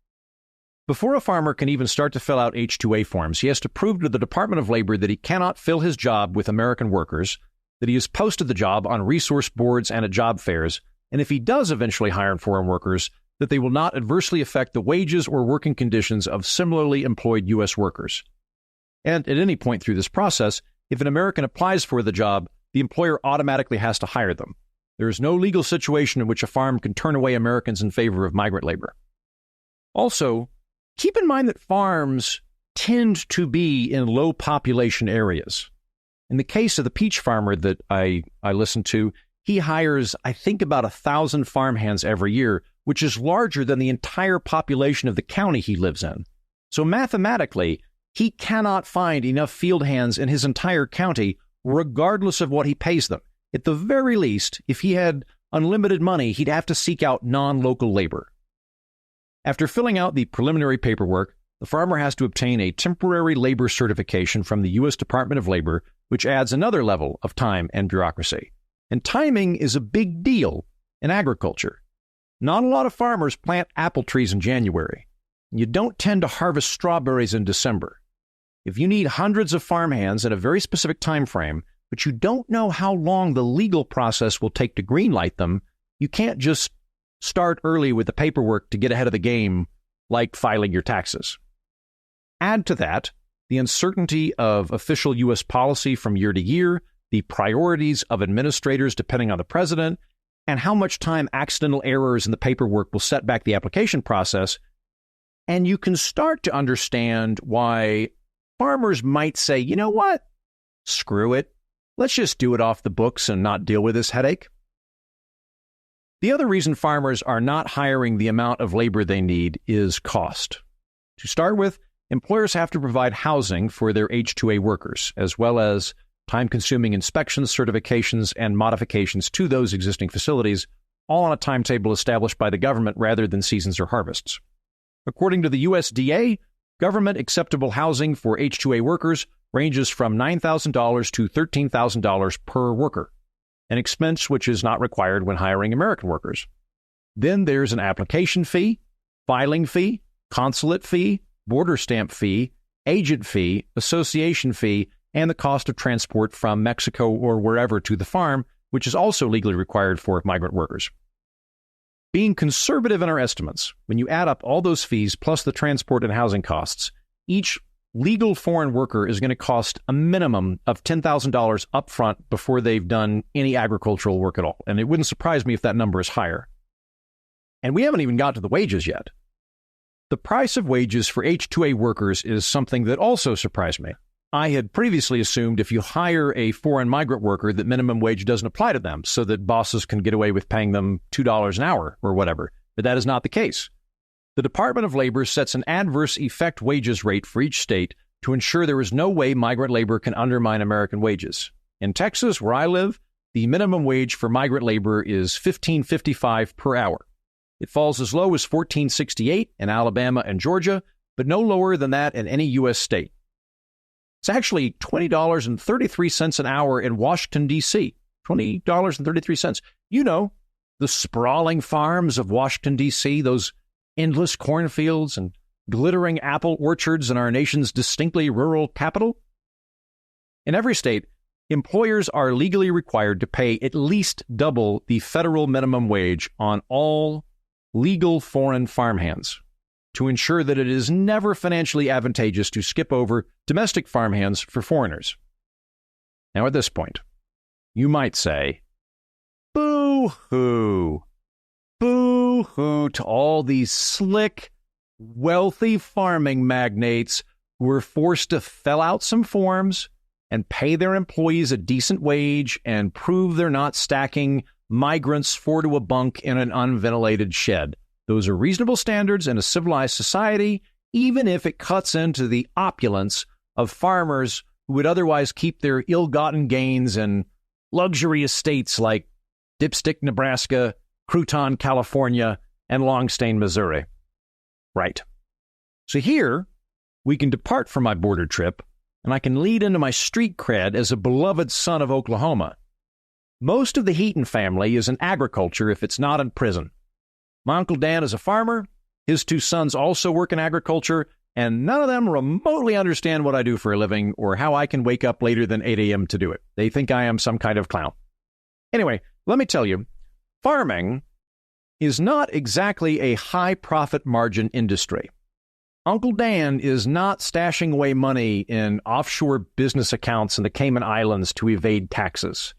Before a farmer can even start to fill out H-2A forms, he has to prove to the Department of Labor that he cannot fill his job with American workers, that he has posted the job on resource boards and at job fairs, and if he does eventually hire foreign workers, that they will not adversely affect the wages or working conditions of similarly employed U.S. workers. And at any point through this process, if an American applies for the job, the employer automatically has to hire them. There is no legal situation in which a farm can turn away Americans in favor of migrant labor. Also, keep in mind that farms tend to be in low population areas. In the case of the peach farmer that I listened to, he hires, I think, about 1,000 farmhands every year, which is larger than the entire population of the county he lives in. So mathematically, he cannot find enough field hands in his entire county, regardless of what he pays them. At the very least, if he had unlimited money, he'd have to seek out non-local labor. After filling out the preliminary paperwork, the farmer has to obtain a temporary labor certification from the U.S. Department of Labor, which adds another level of time and bureaucracy. And timing is a big deal in agriculture. Not a lot of farmers plant apple trees in January. You don't tend to harvest strawberries in December. If you need hundreds of farmhands in a very specific time frame, but you don't know how long the legal process will take to greenlight them, you can't just start early with the paperwork to get ahead of the game, like filing your taxes. Add to that the uncertainty of official U.S. policy from year to year, the priorities of administrators depending on the president, and how much time accidental errors in the paperwork will set back the application process, and you can start to understand why farmers might say, you know what? Screw it. Let's just do it off the books and not deal with this headache. The other reason farmers are not hiring the amount of labor they need is cost. To start with, employers have to provide housing for their H-2A workers, as well as time-consuming inspections, certifications, and modifications to those existing facilities, all on a timetable established by the government rather than seasons or harvests. According to the USDA, government acceptable housing for H-2A workers ranges from $9,000 to $13,000 per worker, an expense which is not required when hiring American workers. Then there's an application fee, filing fee, consulate fee, border stamp fee, agent fee, association fee, and the cost of transport from Mexico or wherever to the farm, which is also legally required for migrant workers. Being conservative in our estimates, when you add up all those fees plus the transport and housing costs, each legal foreign worker is going to cost a minimum of $10,000 up front before they've done any agricultural work at all. And it wouldn't surprise me if that number is higher. And we haven't even got to the wages yet. The price of wages for H-2A workers is something that also surprised me. I had previously assumed if you hire a foreign migrant worker that minimum wage doesn't apply to them so that bosses can get away with paying them $2 an hour or whatever. But that is not the case. The Department of Labor sets an adverse effect wages rate for each state to ensure there is no way migrant labor can undermine American wages. In Texas, where I live, the minimum wage for migrant labor is $15.55 per hour. It falls as low as $14.68 in Alabama and Georgia, but no lower than that in any U.S. state. It's actually $20.33 an hour in Washington, D.C. $20.33. You know, the sprawling farms of Washington, D.C., those endless cornfields and glittering apple orchards in our nation's distinctly rural capital. In every state, employers are legally required to pay at least double the federal minimum wage on all legal foreign farmhands to ensure that it is never financially advantageous to skip over domestic farmhands for foreigners. Now, at this point, you might say, boo-hoo. Boo-hoo to all these slick, wealthy farming magnates who are forced to fill out some forms and pay their employees a decent wage and prove they're not stacking migrants four to a bunk in an unventilated shed. Those are reasonable standards in a civilized society, even if it cuts into the opulence of farmers who would otherwise keep their ill-gotten gains in luxury estates like Dipstick, Nebraska, Crouton, California, and Longstain, Missouri. Right. So here, we can depart from my border trip, and I can lead into my street cred as a beloved son of Oklahoma. Most of the Heaton family is in agriculture if it's not in prison. My Uncle Dan is a farmer, his two sons also work in agriculture, and none of them remotely understand what I do for a living or how I can wake up later than 8 a.m. to do it. They think I am some kind of clown. Anyway, let me tell you, farming is not exactly a high-profit margin industry. Uncle Dan is not stashing away money in offshore business accounts in the Cayman Islands to evade taxes.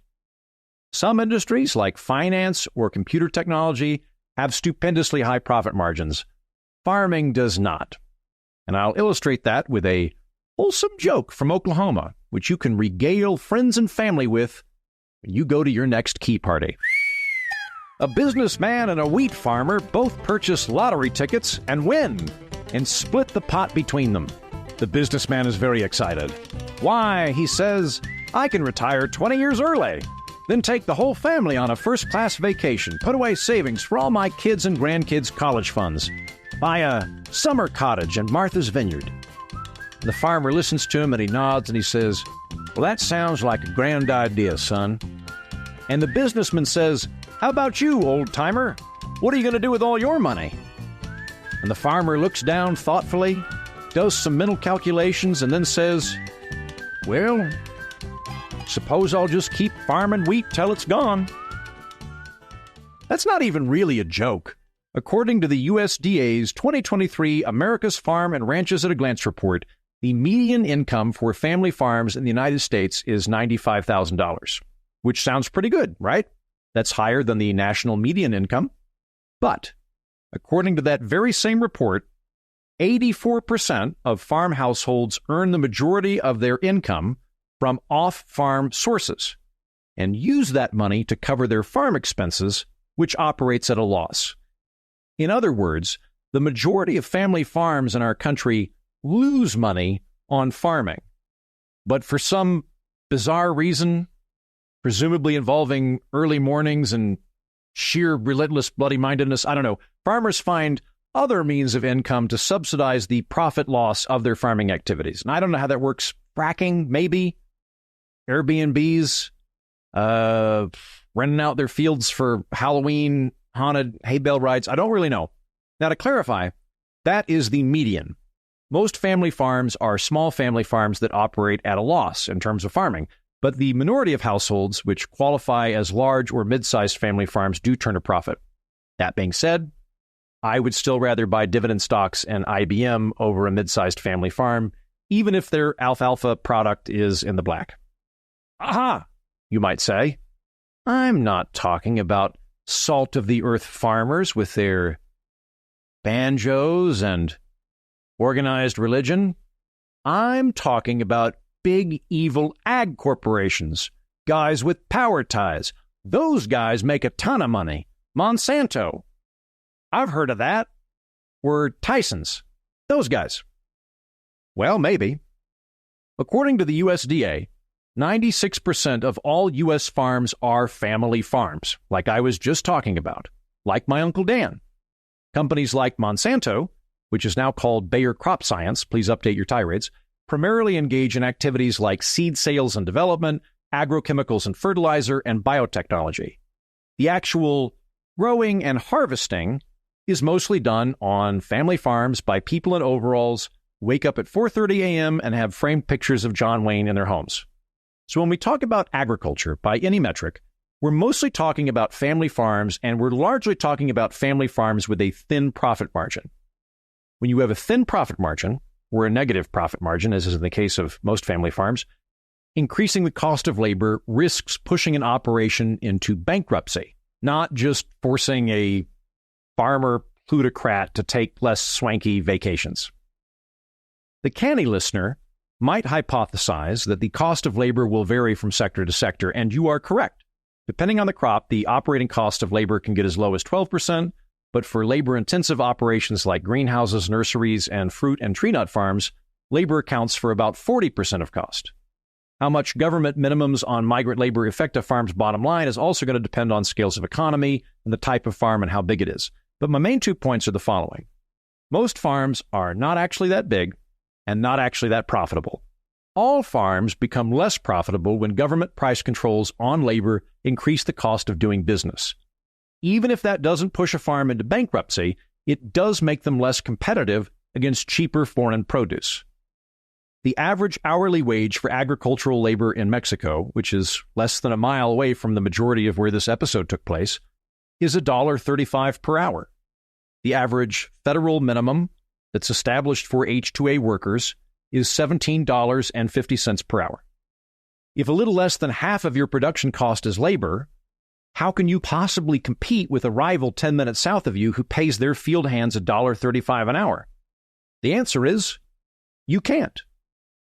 Some industries, like finance or computer technology, have stupendously high profit margins. Farming does not. And I'll illustrate that with a wholesome joke from Oklahoma, which you can regale friends and family with when you go to your next key party. A businessman and a wheat farmer both purchase lottery tickets and win, and split the pot between them. The businessman is very excited. Why, he says, I can retire 20 years early, then take the whole family on a first-class vacation, put away savings for all my kids' and grandkids' college funds, buy a summer cottage in Martha's Vineyard. The farmer listens to him and he nods and he says, well, that sounds like a grand idea, son. And the businessman says, how about you, old-timer? What are you going to do with all your money? And the farmer looks down thoughtfully, does some mental calculations, and then says, well, suppose I'll just keep farming wheat till it's gone. That's not even really a joke. According to the USDA's 2023 America's Farm and Ranches at a Glance report, the median income for family farms in the United States is $95,000, which sounds pretty good, right? That's higher than the national median income. But according to that very same report, 84% of farm households earn the majority of their income from off-farm sources and use that money to cover their farm expenses which operates at a loss. In other words, the majority of family farms in our country lose money on farming. But for some bizarre reason, presumably involving early mornings and sheer relentless bloody-mindedness, I don't know, farmers find other means of income to subsidize the profit loss of their farming activities. And I don't know how that works. Fracking, maybe. Airbnbs, renting out their fields for Halloween haunted hay bale rides. I don't really know. Now, to clarify, that is the median. Most family farms are small family farms that operate at a loss in terms of farming. But the minority of households which qualify as large or mid-sized family farms do turn a profit. That being said, I would still rather buy dividend stocks and IBM over a mid-sized family farm, even if their alfalfa product is in the black. Aha, you might say. I'm not talking about salt-of-the-earth farmers with their banjos and organized religion. I'm talking about big evil ag corporations, guys with power ties. Those guys make a ton of money. Monsanto. I've heard of that. Or Tyson's. Those guys. Well, maybe. According to the USDA, 96% of all U.S. farms are family farms, like I was just talking about, like my Uncle Dan. Companies like Monsanto, which is now called Bayer Crop Science, please update your tirades, primarily engage in activities like seed sales and development, agrochemicals and fertilizer, and biotechnology. The actual growing and harvesting is mostly done on family farms by people in overalls, wake up at 4:30 a.m. and have framed pictures of John Wayne in their homes. So when we talk about agriculture, by any metric, we're mostly talking about family farms, and we're largely talking about family farms with a thin profit margin. When you have a thin profit margin, or a negative profit margin, as is in the case of most family farms, increasing the cost of labor risks pushing an operation into bankruptcy, not just forcing a farmer plutocrat to take less swanky vacations. The canny listener might hypothesize that the cost of labor will vary from sector to sector, and you are correct. Depending on the crop, the operating cost of labor can get as low as 12%, but for labor-intensive operations like greenhouses, nurseries, and fruit and tree nut farms, labor accounts for about 40% of cost. How much government minimums on migrant labor affect a farm's bottom line is also going to depend on scales of economy and the type of farm and how big it is. But my main 2 points are the following. Most farms are not actually that big and not actually that profitable. All farms become less profitable when government price controls on labor increase the cost of doing business. Even if that doesn't push a farm into bankruptcy, it does make them less competitive against cheaper foreign produce. The average hourly wage for agricultural labor in Mexico, which is less than a mile away from the majority of where this episode took place, is $1.35 per hour. The average federal minimum that's established for H-2A workers is $17.50 per hour. If a little less than half of your production cost is labor, how can you possibly compete with a rival 10 minutes south of you who pays their field hands $1.35 an hour? The answer is, you can't.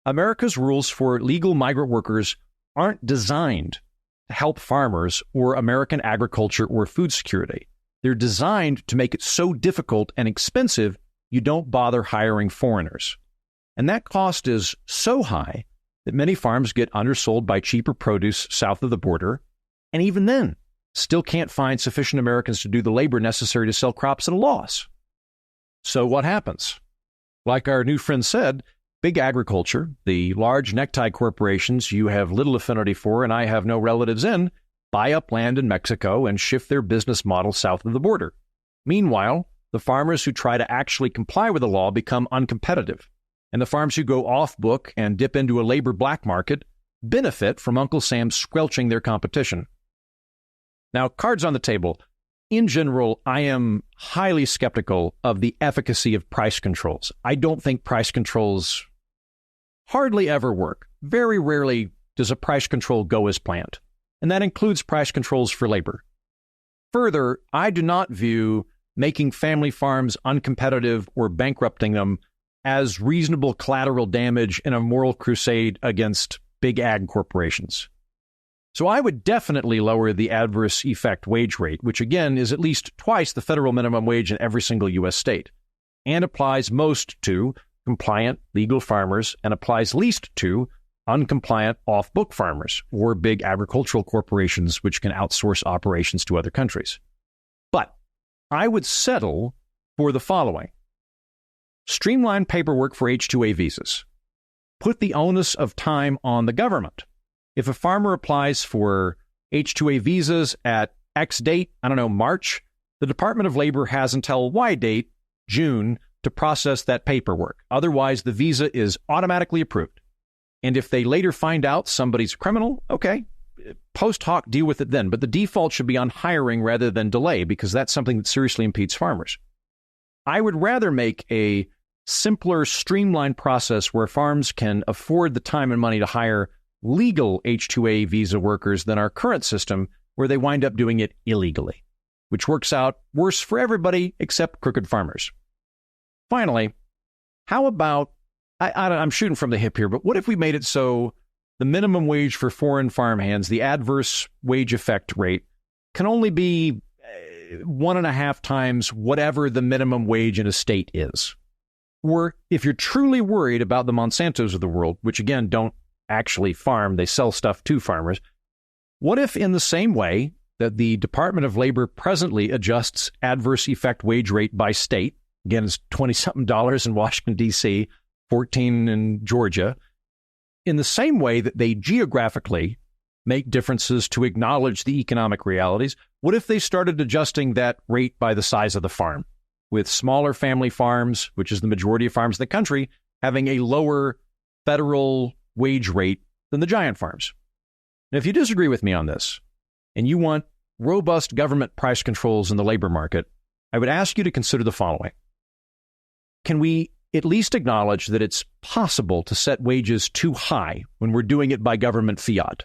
America's rules for legal migrant workers aren't designed to help farmers or American agriculture or food security. They're designed to make it so difficult and expensive you don't bother hiring foreigners. And that cost is so high that many farms get undersold by cheaper produce south of the border, and even then, still can't find sufficient Americans to do the labor necessary to sell crops at a loss. So what happens? Like our new friend said, big agriculture, the large necktie corporations you have little affinity for and I have no relatives in, buy up land in Mexico and shift their business model south of the border. Meanwhile, the farmers who try to actually comply with the law become uncompetitive, and the farms who go off-book and dip into a labor black market benefit from Uncle Sam squelching their competition. Now, cards on the table. In general, I am highly skeptical of the efficacy of price controls. I don't think price controls hardly ever work. Very rarely does a price control go as planned, and that includes price controls for labor. Further, I do not view making family farms uncompetitive or bankrupting them as reasonable collateral damage in a moral crusade against big ag corporations. So I would definitely lower the adverse effect wage rate, which again is at least twice the federal minimum wage in every single U.S. state, and applies most to compliant legal farmers and applies least to uncompliant off-book farmers or big agricultural corporations which can outsource operations to other countries. But I would settle for the following. Streamline paperwork for H-2A visas. Put the onus of time on the government. If a farmer applies for H-2A visas at X date, I don't know, March, the Department of Labor has until Y date, June, to process that paperwork. Otherwise, the visa is automatically approved. And if they later find out somebody's a criminal, okay, post hoc, deal with it then. But the default should be on hiring rather than delay, because that's something that seriously impedes farmers. I would rather make a simpler, streamlined process where farms can afford the time and money to hire legal H-2A visa workers than our current system, where they wind up doing it illegally, which works out worse for everybody except crooked farmers. Finally, how about, I'm shooting from the hip here, but what if we made it so the minimum wage for foreign farmhands, the adverse wage effect rate, can only be 1.5 times whatever the minimum wage in a state is? Or if you're truly worried about the Monsantos of the world, which again don't actually farm, they sell stuff to farmers, what if in the same way that the Department of Labor presently adjusts adverse effect wage rate by state, again it's $20-something in Washington, D.C., 14 in Georgia, in the same way that they geographically make differences to acknowledge the economic realities, what if they started adjusting that rate by the size of the farm, with smaller family farms, which is the majority of farms in the country, having a lower federal wage rate than the giant farms? Now, if you disagree with me on this, and you want robust government price controls in the labor market, I would ask you to consider the following. Can we at least acknowledge that it's possible to set wages too high when we're doing it by government fiat?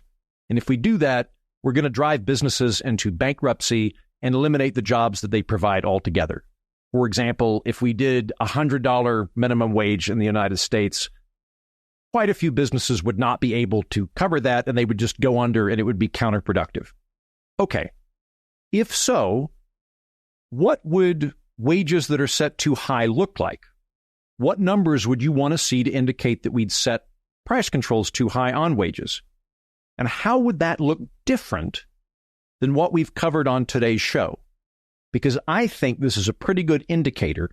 And if we do that, we're going to drive businesses into bankruptcy and eliminate the jobs that they provide altogether. For example, if we did $100 minimum wage in the United States, quite a few businesses would not be able to cover that, and they would just go under, and it would be counterproductive. Okay, if so, what would wages that are set too high look like? What numbers would you want to see to indicate that we'd set price controls too high on wages? And how would that look different than what we've covered on today's show? Because I think this is a pretty good indicator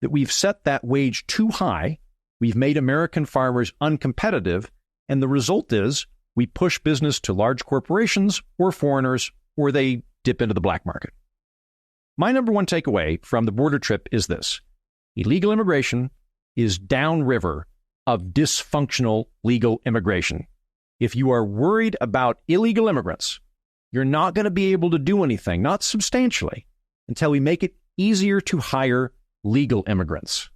that we've set that wage too high, we've made American farmers uncompetitive, and the result is we push business to large corporations or foreigners, or they dip into the black market. My number one takeaway from the border trip is this. Illegal immigration is downriver of dysfunctional legal immigration. If you are worried about illegal immigrants, you're not going to be able to do anything, not substantially, until we make it easier to hire legal immigrants.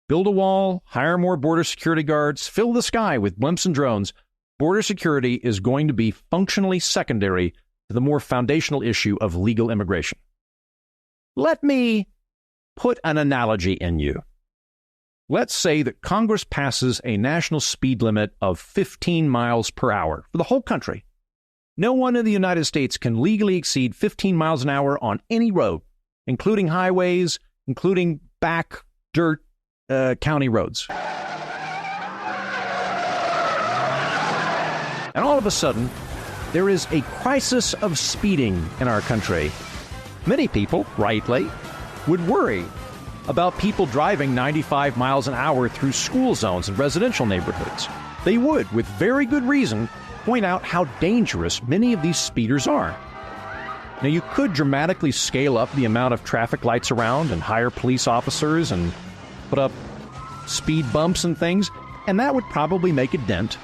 Build a wall, hire more border security guards, fill the sky with blimps and drones. Border security is going to be functionally secondary to the more foundational issue of legal immigration. Let me put an analogy in you. Let's say that Congress passes a national speed limit of 15 miles per hour for the whole country. No one in the United States can legally exceed 15 miles an hour on any road, including highways, including back dirt county roads. And all of a sudden, there is a crisis of speeding in our country. Many people, rightly, would worry about people driving 95 miles an hour through school zones and residential neighborhoods. They would, with very good reason, point out how dangerous many of these speeders are. Now, you could dramatically scale up the amount of traffic lights around and hire police officers and put up speed bumps and things, and that would probably make a dent.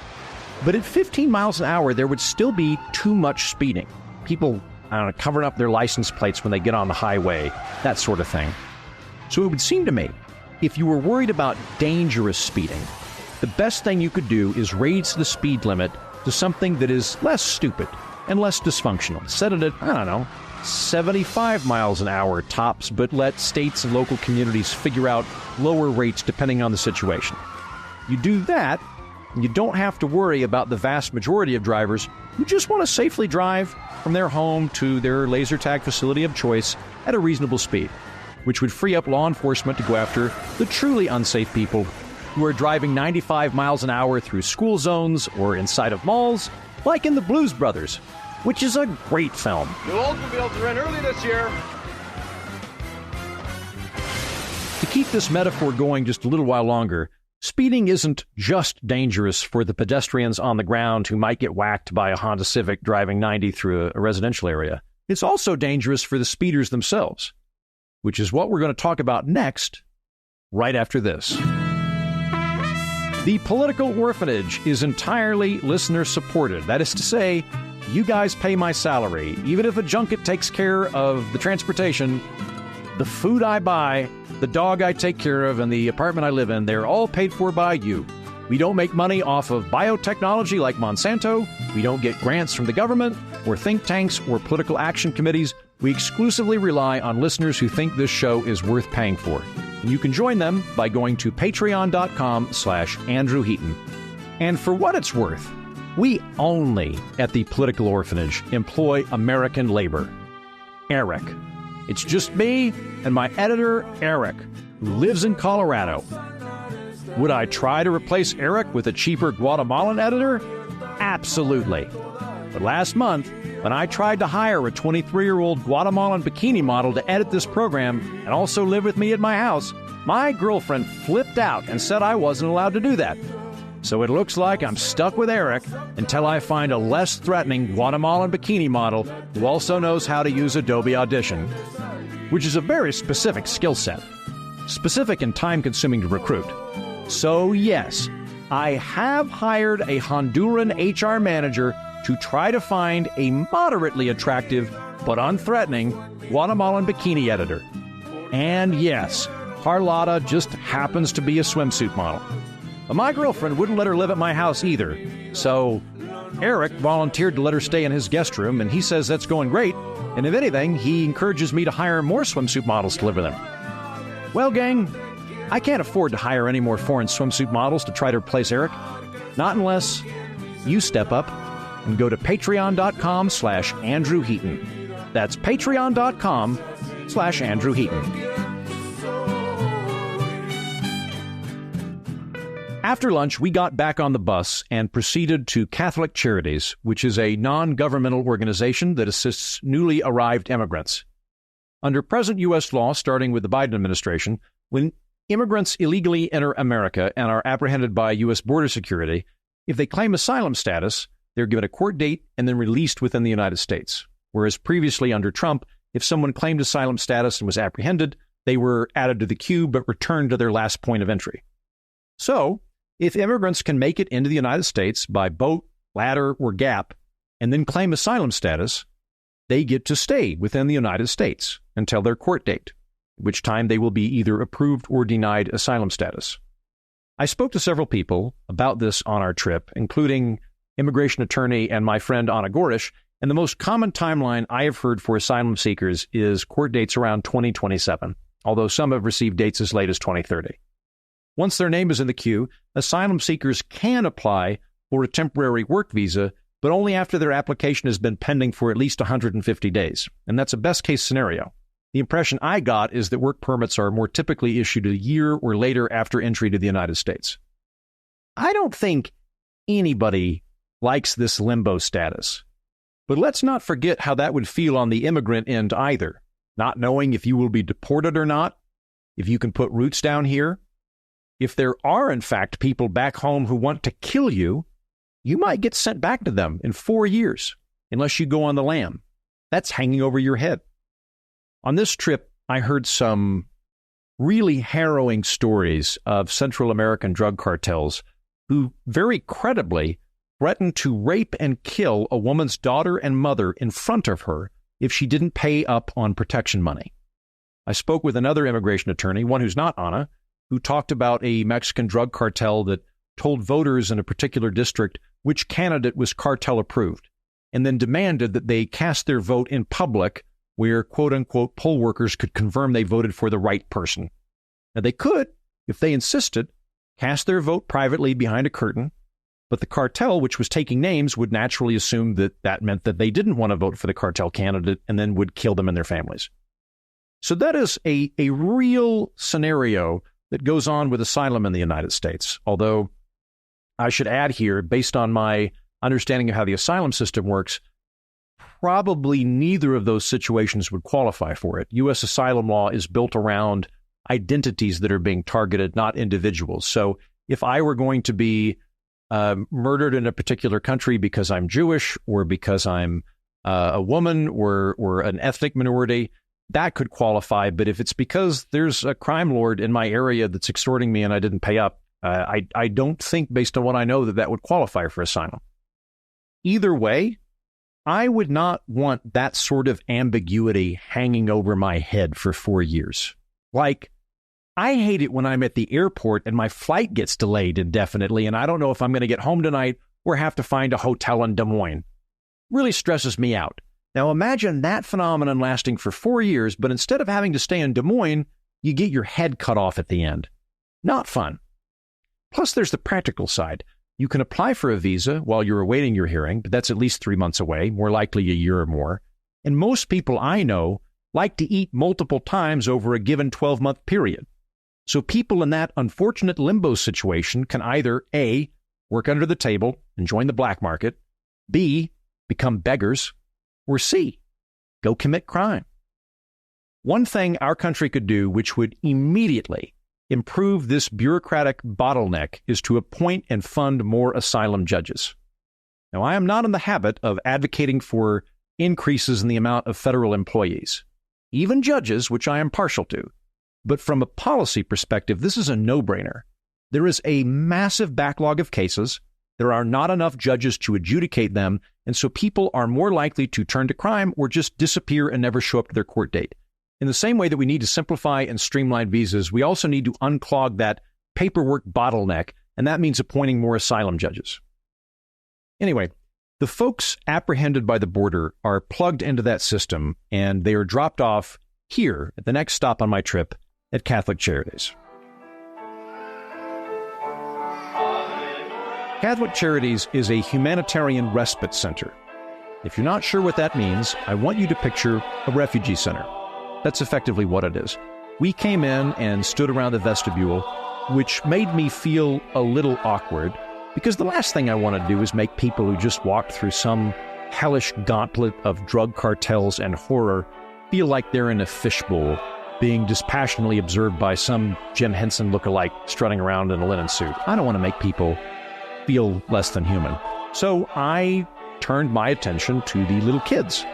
But at 15 miles an hour, there would still be too much speeding. People, covering up their license plates when they get on the highway, that sort of thing. So it would seem to me, if you were worried about dangerous speeding, the best thing you could do is raise the speed limit to something that is less stupid and less dysfunctional. Set it at, 75 miles an hour tops, but let states and local communities figure out lower rates depending on the situation. You do that, and you don't have to worry about the vast majority of drivers who just want to safely drive from their home to their laser tag facility of choice at a reasonable speed, which would free up law enforcement to go after the truly unsafe people who are driving 95 miles an hour through school zones or inside of malls, like in The Blues Brothers, which is a great film. New Oldsmobiles are in early this year. To keep this metaphor going just a little while longer, speeding isn't just dangerous for the pedestrians on the ground who might get whacked by a Honda Civic driving 90 through a residential area. It's also dangerous for the speeders themselves, which is what we're going to talk about next, right after this. The Political Orphanage is entirely listener-supported. That is to say, you guys pay my salary. Even if a junket takes care of the transportation, the food I buy, the dog I take care of, and the apartment I live in, they're all paid for by you. We don't make money off of biotechnology like Monsanto. We don't get grants from the government or think tanks or political action committees. We exclusively rely on listeners who think this show is worth paying for. And you can join them by going to patreon.com/Andrew Heaton. And for what it's worth, we only at the Political Orphanage employ American labor. Eric. It's just me and my editor, Eric, who lives in Colorado. Would I try to replace Eric with a cheaper Guatemalan editor? Absolutely. But last month, when I tried to hire a 23-year-old Guatemalan bikini model to edit this program and also live with me at my house, my girlfriend flipped out and said I wasn't allowed to do that. So it looks like I'm stuck with Eric until I find a less threatening Guatemalan bikini model who also knows how to use Adobe Audition, which is a very specific skill set, specific and time-consuming to recruit. So yes, I have hired a Honduran HR manager to try to find a moderately attractive but unthreatening Guatemalan bikini editor. And yes, Carlotta just happens to be a swimsuit model. But my girlfriend wouldn't let her live at my house either, so Eric volunteered to let her stay in his guest room, and he says that's going great, and if anything, he encourages me to hire more swimsuit models to live with him. Well, gang, I can't afford to hire any more foreign swimsuit models to try to replace Eric, not unless you step up and go to patreon.com/Andrew Heaton. That's patreon.com/Andrew Heaton. After lunch, we got back on the bus and proceeded to Catholic Charities, which is a non-governmental organization that assists newly arrived immigrants. Under present U.S. law, starting with the Biden administration, when immigrants illegally enter America and are apprehended by U.S. border security, if they claim asylum status, they're given a court date and then released within the United States. Whereas previously under Trump, if someone claimed asylum status and was apprehended, they were added to the queue but returned to their last point of entry. So, if immigrants can make it into the United States by boat, ladder, or gap, and then claim asylum status, they get to stay within the United States until their court date, at which time they will be either approved or denied asylum status. I spoke to several people about this on our trip, including immigration attorney and my friend Anna Gorisch, and the most common timeline I have heard for asylum seekers is court dates around 2027, although some have received dates as late as 2030. Once their name is in the queue, asylum seekers can apply for a temporary work visa, but only after their application has been pending for at least 150 days. And that's a best-case scenario. The impression I got is that work permits are more typically issued a year or later after entry to the United States. I don't think anybody likes this limbo status. But let's not forget how that would feel on the immigrant end either, not knowing if you will be deported or not, if you can put roots down here. If there are, in fact, people back home who want to kill you, you might get sent back to them in 4 years, unless you go on the lam. That's hanging over your head. On this trip, I heard some really harrowing stories of Central American drug cartels who very credibly threatened to rape and kill a woman's daughter and mother in front of her if she didn't pay up on protection money. I spoke with another immigration attorney, one who's not Anna, who talked about a Mexican drug cartel that told voters in a particular district which candidate was cartel approved, and then demanded that they cast their vote in public where quote-unquote poll workers could confirm they voted for the right person. Now they could, if they insisted, cast their vote privately behind a curtain, But the cartel, which was taking names, would naturally assume that that meant that they didn't want to vote for the cartel candidate and then would kill them and their families. So that is a real scenario that goes on with asylum in the United States. Although I should add here, based on my understanding of how the asylum system works, probably neither of those situations would qualify for it. U.S. asylum law is built around identities that are being targeted, not individuals. So if I were going to be murdered in a particular country because I'm Jewish or because I'm a woman or an ethnic minority, that could qualify. But if it's because there's a crime lord in my area that's extorting me and I didn't pay up, I don't think, based on what I know, that would qualify for asylum. Either way, I would not want that sort of ambiguity hanging over my head for 4 years. Like, I hate it when I'm at the airport and my flight gets delayed indefinitely and I don't know if I'm going to get home tonight or have to find a hotel in Des Moines. Really stresses me out. Now imagine that phenomenon lasting for 4 years, but instead of having to stay in Des Moines, you get your head cut off at the end. Not fun. Plus, there's the practical side. You can apply for a visa while you're awaiting your hearing, but that's at least 3 months away, more likely a year or more. And most people I know like to eat multiple times over a given 12-month period. So people in that unfortunate limbo situation can either A, work under the table and join the black market, B, become beggars, or C, go commit crime. One thing our country could do, which would immediately improve this bureaucratic bottleneck, is to appoint and fund more asylum judges. Now, I am not in the habit of advocating for increases in the amount of federal employees, even judges, which I am partial to. But from a policy perspective, this is a no-brainer. There is a massive backlog of cases. There are not enough judges to adjudicate them, and so people are more likely to turn to crime or just disappear and never show up to their court date. In the same way that we need to simplify and streamline visas, we also need to unclog that paperwork bottleneck, and that means appointing more asylum judges. Anyway, the folks apprehended by the border are plugged into that system, and they are dropped off here at the next stop on my trip at Catholic Charities. Catholic Charities is a humanitarian respite center. If you're not sure what that means, I want you to picture a refugee center. That's effectively what it is. We came in and stood around the vestibule, which made me feel a little awkward, because the last thing I want to do is make people who just walked through some hellish gauntlet of drug cartels and horror feel like they're in a fishbowl, being dispassionately observed by some Jim Henson lookalike strutting around in a linen suit. I don't want to make people feel less than human. So I turned my attention to the little kids,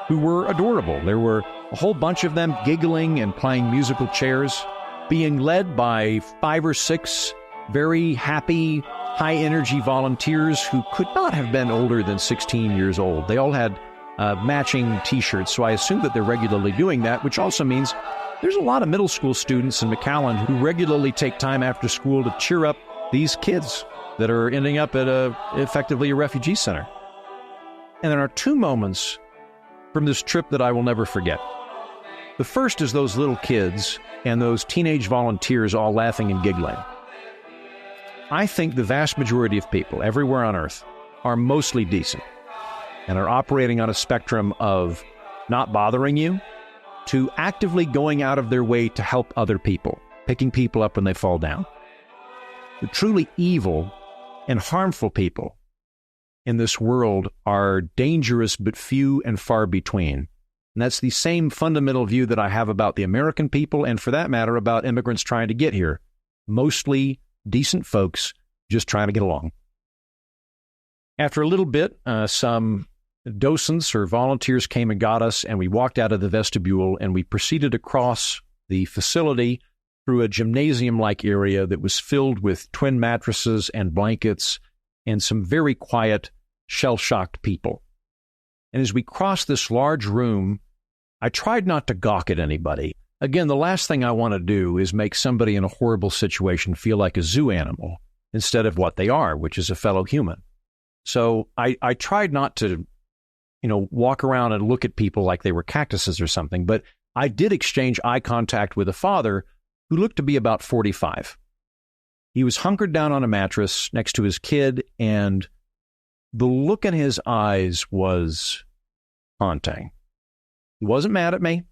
who were adorable. There were a whole bunch of them giggling and playing musical chairs, being led by 5 or 6 very happy, high-energy volunteers who could not have been older than 16 years old. They all had matching T-shirts, so I assume that they're regularly doing that, which also means there's a lot of middle school students in McAllen who regularly take time after school to cheer up these kids that are ending up at effectively a refugee center. And there are 2 moments from this trip that I will never forget. The first is those little kids and those teenage volunteers all laughing and giggling. I think the vast majority of people everywhere on earth are mostly decent and are operating on a spectrum of not bothering you to actively going out of their way to help other people, picking people up when they fall down. The truly evil and harmful people in this world are dangerous but few and far between. And that's the same fundamental view that I have about the American people, and for that matter, about immigrants trying to get here. Mostly decent folks just trying to get along. After a little bit, some docents or volunteers came and got us, and we walked out of the vestibule, and we proceeded across the facility through a gymnasium-like area that was filled with twin mattresses and blankets and some very quiet, shell-shocked people. And as we crossed this large room, I tried not to gawk at anybody. Again, the last thing I want to do is make somebody in a horrible situation feel like a zoo animal instead of what they are, which is a fellow human. So I tried not to, walk around and look at people like they were cactuses or something, but I did exchange eye contact with a father who looked to be about 45. He was hunkered down on a mattress next to his kid, and the look in his eyes was haunting. He wasn't mad at me.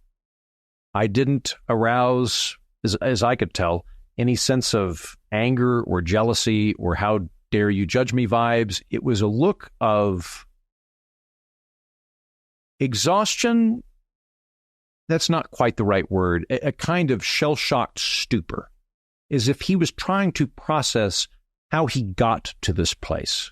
I didn't arouse, as I could tell, any sense of anger or jealousy or how dare you judge me vibes. It was a look of exhaustion. That's not quite the right word. A kind of shell-shocked stupor, as if he was trying to process how he got to this place.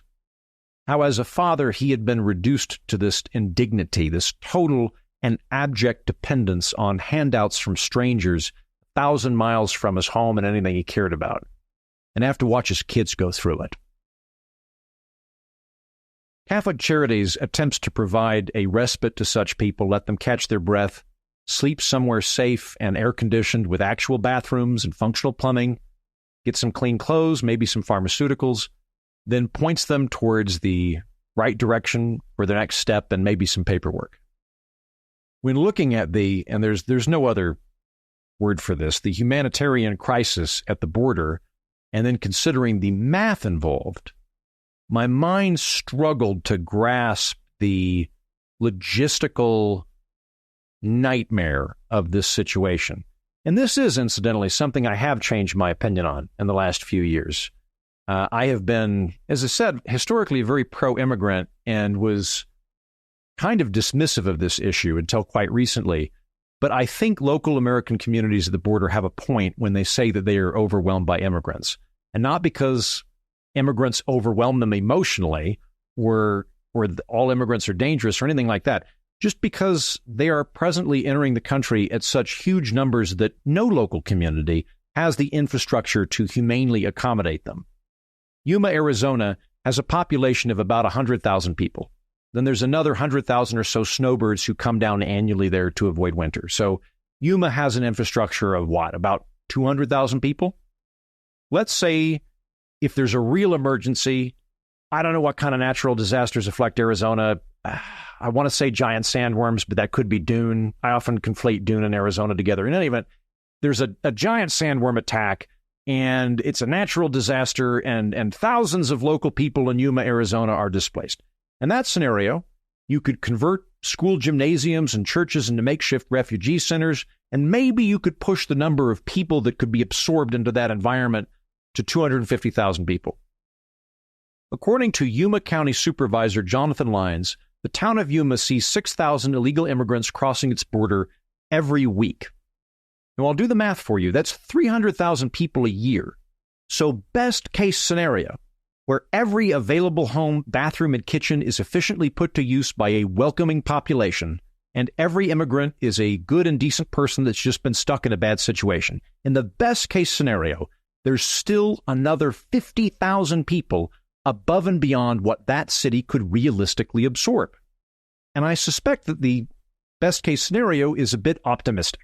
How as a father he had been reduced to this indignity, this total and abject dependence on handouts from strangers 1,000 miles from his home and anything he cared about, and have to watch his kids go through it. Catholic Charities attempts to provide a respite to such people, let them catch their breath, sleep somewhere safe and air-conditioned with actual bathrooms and functional plumbing, get some clean clothes, maybe some pharmaceuticals, then points them towards the right direction for the next step and maybe some paperwork. When looking at and there's no other word for this, the humanitarian crisis at the border, and then considering the math involved, my mind struggled to grasp the logistical nightmare of this situation. And this is, incidentally, something I have changed my opinion on in the last few years. I have been, as I said, historically very pro-immigrant and was kind of dismissive of this issue until quite recently. But I think local American communities at the border have a point when they say that they are overwhelmed by immigrants. And not because immigrants overwhelm them emotionally or all immigrants are dangerous or anything like that. Just because they are presently entering the country at such huge numbers that no local community has the infrastructure to humanely accommodate them. Yuma, Arizona has a population of about 100,000 people. Then there's another 100,000 or so snowbirds who come down annually there to avoid winter. So Yuma has an infrastructure of what, about 200,000 people? Let's say if there's a real emergency, I don't know what kind of natural disasters affect Arizona. I want to say giant sandworms, but that could be dune. I often conflate dune and Arizona together. In any event, there's a giant sandworm attack, and it's a natural disaster, and thousands of local people in Yuma, Arizona are displaced. In that scenario, you could convert school gymnasiums and churches into makeshift refugee centers, and maybe you could push the number of people that could be absorbed into that environment to 250,000 people. According to Yuma County Supervisor Jonathan Lyons, the town of Yuma sees 6,000 illegal immigrants crossing its border every week. Now, I'll do the math for you. That's 300,000 people a year. So best case scenario, where every available home, bathroom, and kitchen is efficiently put to use by a welcoming population, and every immigrant is a good and decent person that's just been stuck in a bad situation. In the best case scenario, there's still another 50,000 people above and beyond what that city could realistically absorb. And I suspect that the best case scenario is a bit optimistic.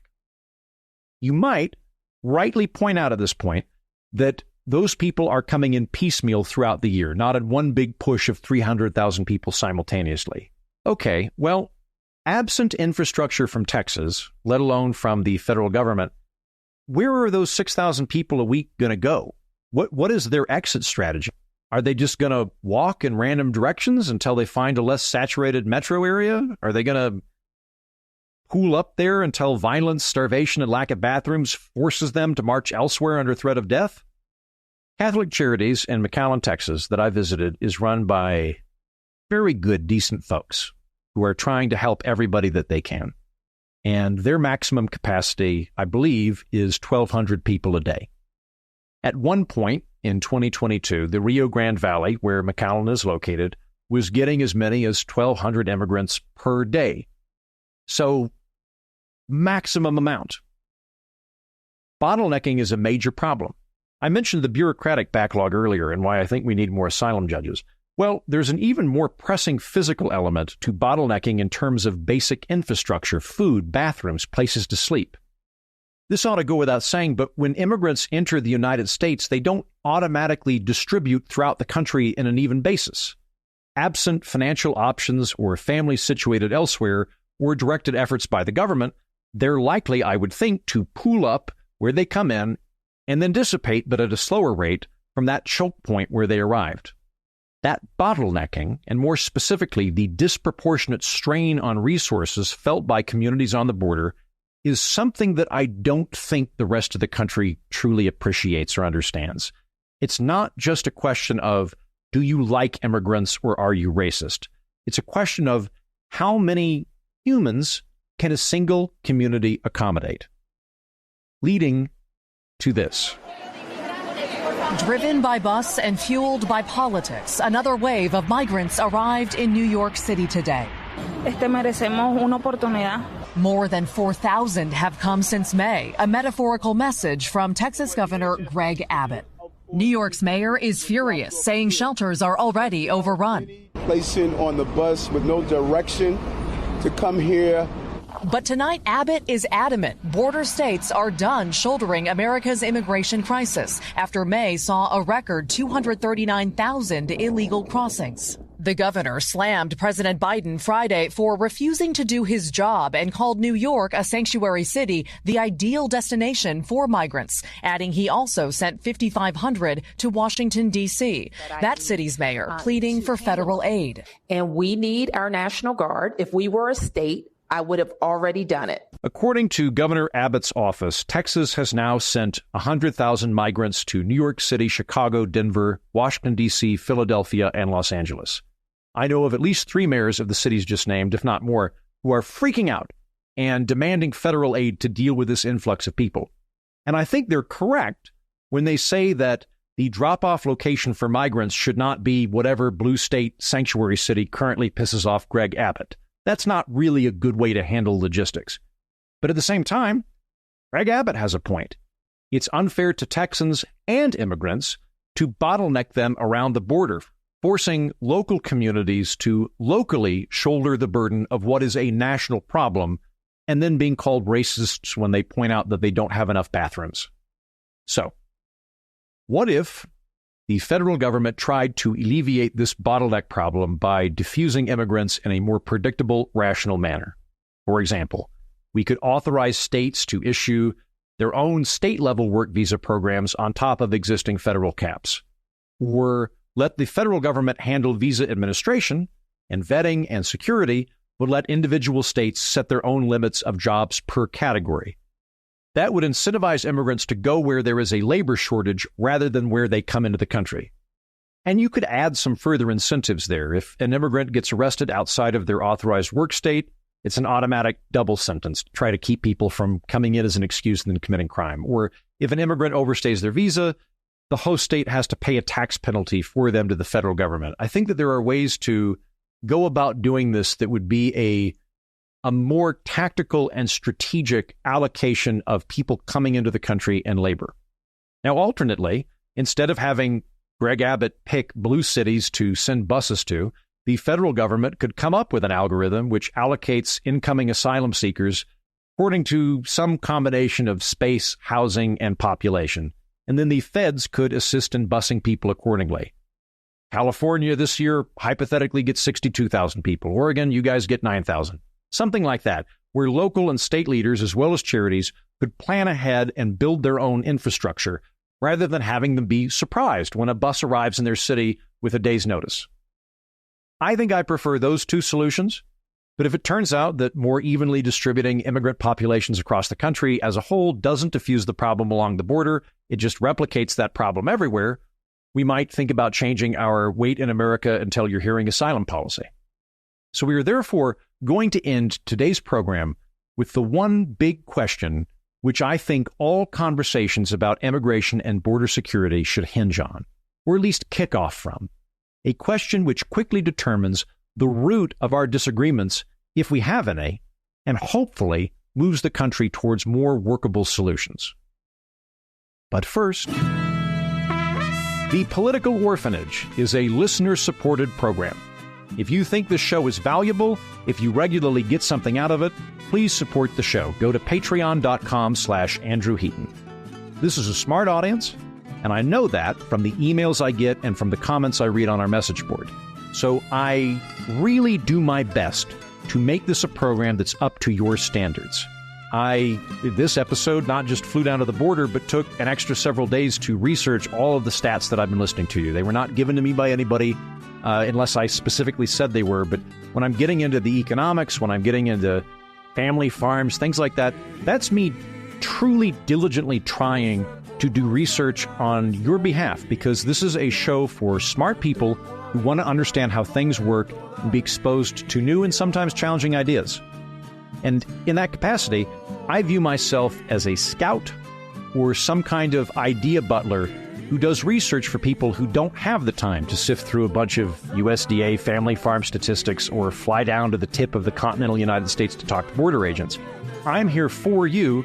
You might rightly point out at this point that those people are coming in piecemeal throughout the year, not in one big push of 300,000 people simultaneously. Okay, well, absent infrastructure from Texas, let alone from the federal government, where are those 6,000 people a week going to go? What is their exit strategy? Are they just going to walk in random directions until they find a less saturated metro area? Are they going to pool up there until violence, starvation, and lack of bathrooms forces them to march elsewhere under threat of death? Catholic Charities in McAllen, Texas, that I visited, is run by very good, decent folks who are trying to help everybody that they can. And their maximum capacity, I believe, is 1,200 people a day. At one point in 2022, the Rio Grande Valley, where McAllen is located, was getting as many as 1,200 immigrants per day. So, maximum amount. Bottlenecking is a major problem. I mentioned the bureaucratic backlog earlier and why I think we need more asylum judges. Well, there's an even more pressing physical element to bottlenecking in terms of basic infrastructure, food, bathrooms, places to sleep. This ought to go without saying, but when immigrants enter the United States, they don't automatically distribute throughout the country in an even basis. Absent financial options or families situated elsewhere or directed efforts by the government, they're likely, I would think, to pool up where they come in and then dissipate, but at a slower rate, from that choke point where they arrived. That bottlenecking, and more specifically, the disproportionate strain on resources felt by communities on the border, is something that I don't think the rest of the country truly appreciates or understands. It's not just a question of, do you like immigrants or are you racist? It's a question of how many humans can a single community accommodate? Leading to this. Driven by bus and fueled by politics, another wave of migrants arrived in New York City today. Merecemos una oportunidad. More than 4,000 have come since May, a metaphorical message from Texas Governor Greg Abbott. New York's mayor is furious, saying shelters are already overrun. Placing on the bus with no direction to come here. But tonight, Abbott is adamant border states are done shouldering America's immigration crisis after May saw a record 239,000 illegal crossings. The governor slammed President Biden Friday for refusing to do his job and called New York, a sanctuary city, the ideal destination for migrants, adding he also sent 5,500 to Washington, D.C., that city's mayor pleading for federal aid. And we need our National Guard. If we were a state, I would have already done it. According to Governor Abbott's office, Texas has now sent 100,000 migrants to New York City, Chicago, Denver, Washington, D.C., Philadelphia, and Los Angeles. I know of at least 3 mayors of the cities just named, if not more, who are freaking out and demanding federal aid to deal with this influx of people. And I think they're correct when they say that the drop-off location for migrants should not be whatever blue state sanctuary city currently pisses off Greg Abbott. That's not really a good way to handle logistics. But at the same time, Greg Abbott has a point. It's unfair to Texans and immigrants to bottleneck them around the border, forcing local communities to locally shoulder the burden of what is a national problem, and then being called racists when they point out that they don't have enough bathrooms. So, what if the federal government tried to alleviate this bottleneck problem by diffusing immigrants in a more predictable, rational manner? For example, we could authorize states to issue their own state-level work visa programs on top of existing federal caps. Or let the federal government handle visa administration and vetting and security, but let individual states set their own limits of jobs per category. That would incentivize immigrants to go where there is a labor shortage rather than where they come into the country. And you could add some further incentives there. If an immigrant gets arrested outside of their authorized work state, it's an automatic double sentence to try to keep people from coming in as an excuse and then committing crime. Or if an immigrant overstays their visa, the host state has to pay a tax penalty for them to the federal government. I think that there are ways to go about doing this that would be a more tactical and strategic allocation of people coming into the country and labor. Now, alternately, instead of having Greg Abbott pick blue cities to send buses to, the federal government could come up with an algorithm which allocates incoming asylum seekers according to some combination of space, housing, and population. And then the feds could assist in busing people accordingly. California this year hypothetically gets 62,000 people. Oregon, you guys get 9,000. Something like that, where local and state leaders, as well as charities, could plan ahead and build their own infrastructure, rather than having them be surprised when a bus arrives in their city with a day's notice. I think I prefer those two solutions, but if it turns out that more evenly distributing immigrant populations across the country as a whole doesn't diffuse the problem along the border, it just replicates that problem everywhere, we might think about changing our wait in America until you're hearing asylum policy. So we are therefore going to end today's program with the one big question which I think all conversations about immigration and border security should hinge on, or at least kick off from. A question which quickly determines the root of our disagreements, if we have any, and hopefully moves the country towards more workable solutions. But first, The Political Orphanage is a listener-supported program. If you think this show is valuable, if you regularly get something out of it, please support the show. Go to patreon.com/Andrew Heaton. This is a smart audience, and I know that from the emails I get and from the comments I read on our message board. So I really do my best to make this a program that's up to your standards. this episode not just flew down to the border, but took an extra several days to research all of the stats that I've been listening to. They were not given to me by anybody unless I specifically said they were. But when I'm getting into the economics, when I'm getting into family farms, things like that, that's me truly diligently trying to do research on your behalf, because this is a show for smart people who want to understand how things work and be exposed to new and sometimes challenging ideas. And in that capacity, I view myself as a scout or some kind of idea butler who does research for people who don't have the time to sift through a bunch of USDA family farm statistics or fly down to the tip of the continental United States to talk to border agents. I'm here for you,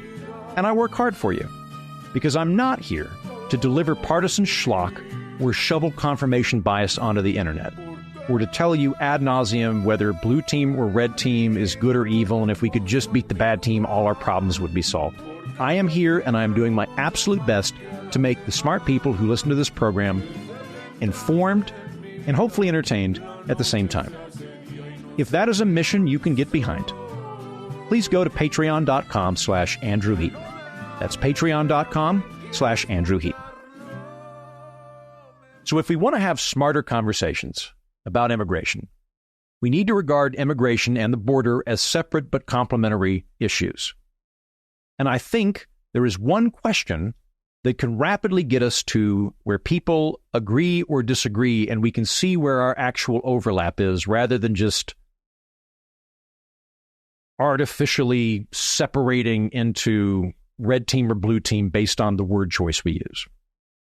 and I work hard for you, because I'm not here to deliver partisan schlock or shovel confirmation bias onto the internet, or to tell you ad nauseum whether blue team or red team is good or evil, and if we could just beat the bad team, all our problems would be solved. I am here, and I am doing my absolute best to make the smart people who listen to this program informed and hopefully entertained at the same time. If that is a mission you can get behind, please go to patreon.com/Andrew Heaton. That's patreon.com/Andrew Heaton. So if we want to have smarter conversations about immigration, we need to regard immigration and the border as separate but complementary issues. And I think there is one question that can rapidly get us to where people agree or disagree, and we can see where our actual overlap is, rather than just artificially separating into red team or blue team based on the word choice we use.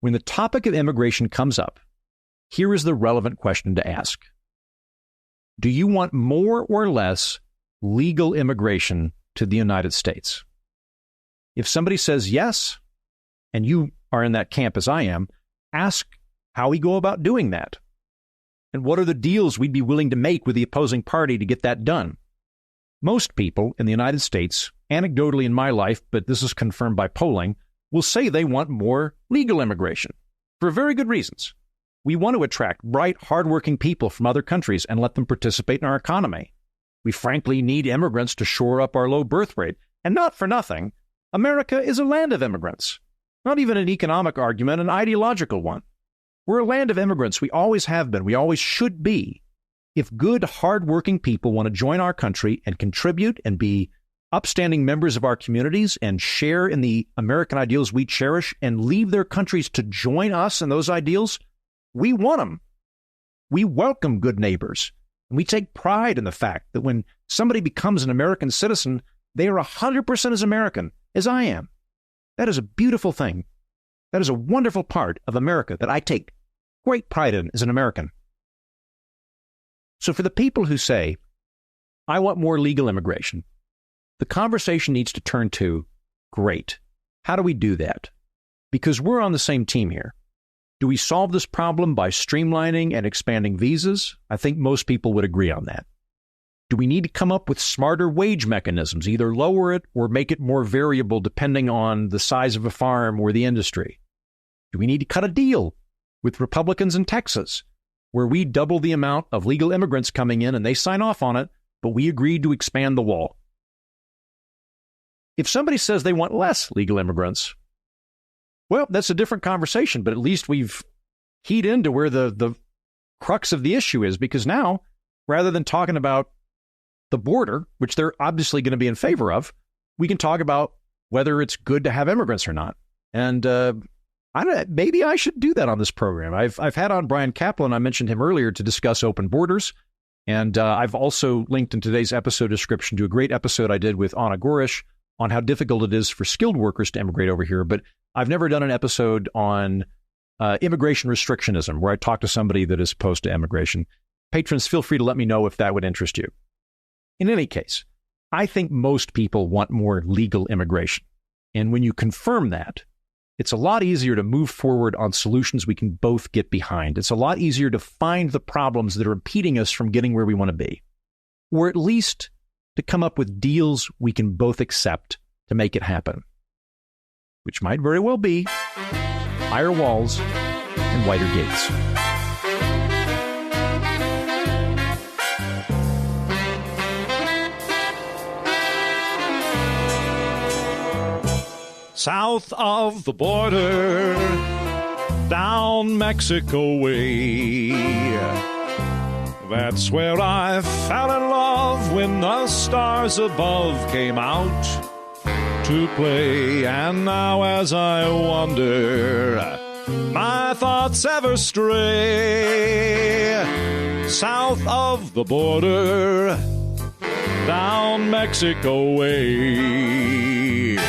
When the topic of immigration comes up, here is the relevant question to ask. Do you want more or less legal immigration to the United States? If somebody says yes, and you are in that camp as I am, ask how we go about doing that. And what are the deals we'd be willing to make with the opposing party to get that done? Most people in the United States, anecdotally in my life, but this is confirmed by polling, will say they want more legal immigration for very good reasons. We want to attract bright, hardworking people from other countries and let them participate in our economy. We frankly need immigrants to shore up our low birth rate. And not for nothing, America is a land of immigrants. Not even an economic argument, an ideological one. We're a land of immigrants. We always have been. We always should be. If good, hardworking people want to join our country and contribute and be upstanding members of our communities and share in the American ideals we cherish and leave their countries to join us in those ideals, we want them. We welcome good neighbors. And we take pride in the fact that when somebody becomes an American citizen, they are 100% as American as I am. That is a beautiful thing. That is a wonderful part of America that I take great pride in as an American. So for the people who say, I want more legal immigration, the conversation needs to turn to, great, how do we do that? Because we're on the same team here. Do we solve this problem by streamlining and expanding visas? I think most people would agree on that. Do we need to come up with smarter wage mechanisms, either lower it or make it more variable depending on the size of a farm or the industry? Do we need to cut a deal with Republicans in Texas, where we double the amount of legal immigrants coming in and they sign off on it, but we agreed to expand the wall? If somebody says they want less legal immigrants, well, that's a different conversation, but at least we've keyed into where the crux of the issue is, because now, rather than talking about the border, which they're obviously going to be in favor of, we can talk about whether it's good to have immigrants or not. And maybe I should do that on this program. I've had on Bryan Caplan, I mentioned him earlier, to discuss open borders. And I've also linked in today's episode description to a great episode I did with Gorisch on how difficult it is for skilled workers to immigrate over here. But I've never done an episode on immigration restrictionism, where I talk to somebody that is opposed to immigration. Patrons, feel free to let me know if that would interest you. In any case, I think most people want more legal immigration. And when you confirm that, it's a lot easier to move forward on solutions we can both get behind. It's a lot easier to find the problems that are impeding us from getting where we want to be, or at least to come up with deals we can both accept to make it happen, which might very well be higher walls and wider gates. south of the border, down Mexico way. That's where I fell in love when the stars above came out to play. And now as I wander, my thoughts ever stray south of the border, down Mexico way.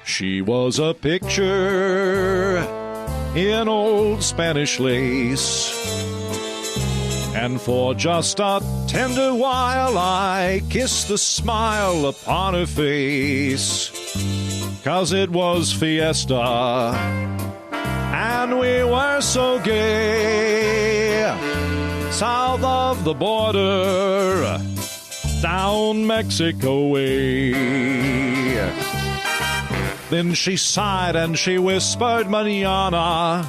She was a picture in old Spanish lace, and for just a tender while I kissed the smile upon her face. 'Cause it was fiesta, and we were so gay, south of the border, down Mexico way. Then she sighed and she whispered, "Mañana."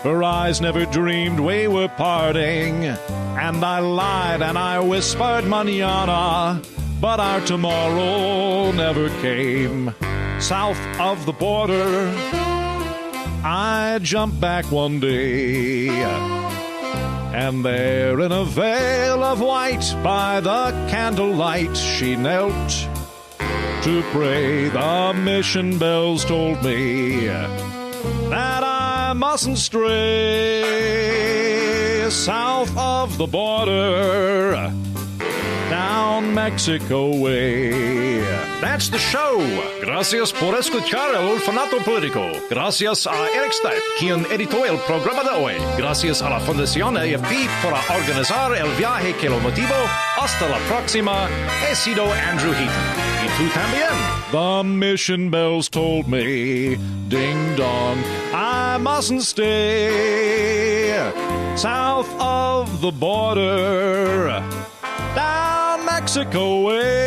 Her eyes never dreamed we were parting, and I lied and I whispered, "Mañana," but our tomorrow never came. South of the border, I jumped back one day, and there in a veil of white by the candlelight she knelt to pray. The mission bells told me that I mustn't stray south of the border, down Mexico way. That's the show. Gracias por escuchar el Orfanato Político. Gracias a Eric Stipe, quien editó el programa de hoy. Gracias a la Fundación AFP por organizar el viaje que lo motivó. Hasta la próxima. He sido Andrew Heaton. Y tú también. The mission bells told me, ding dong, I mustn't stay south of the border, down Mexico way.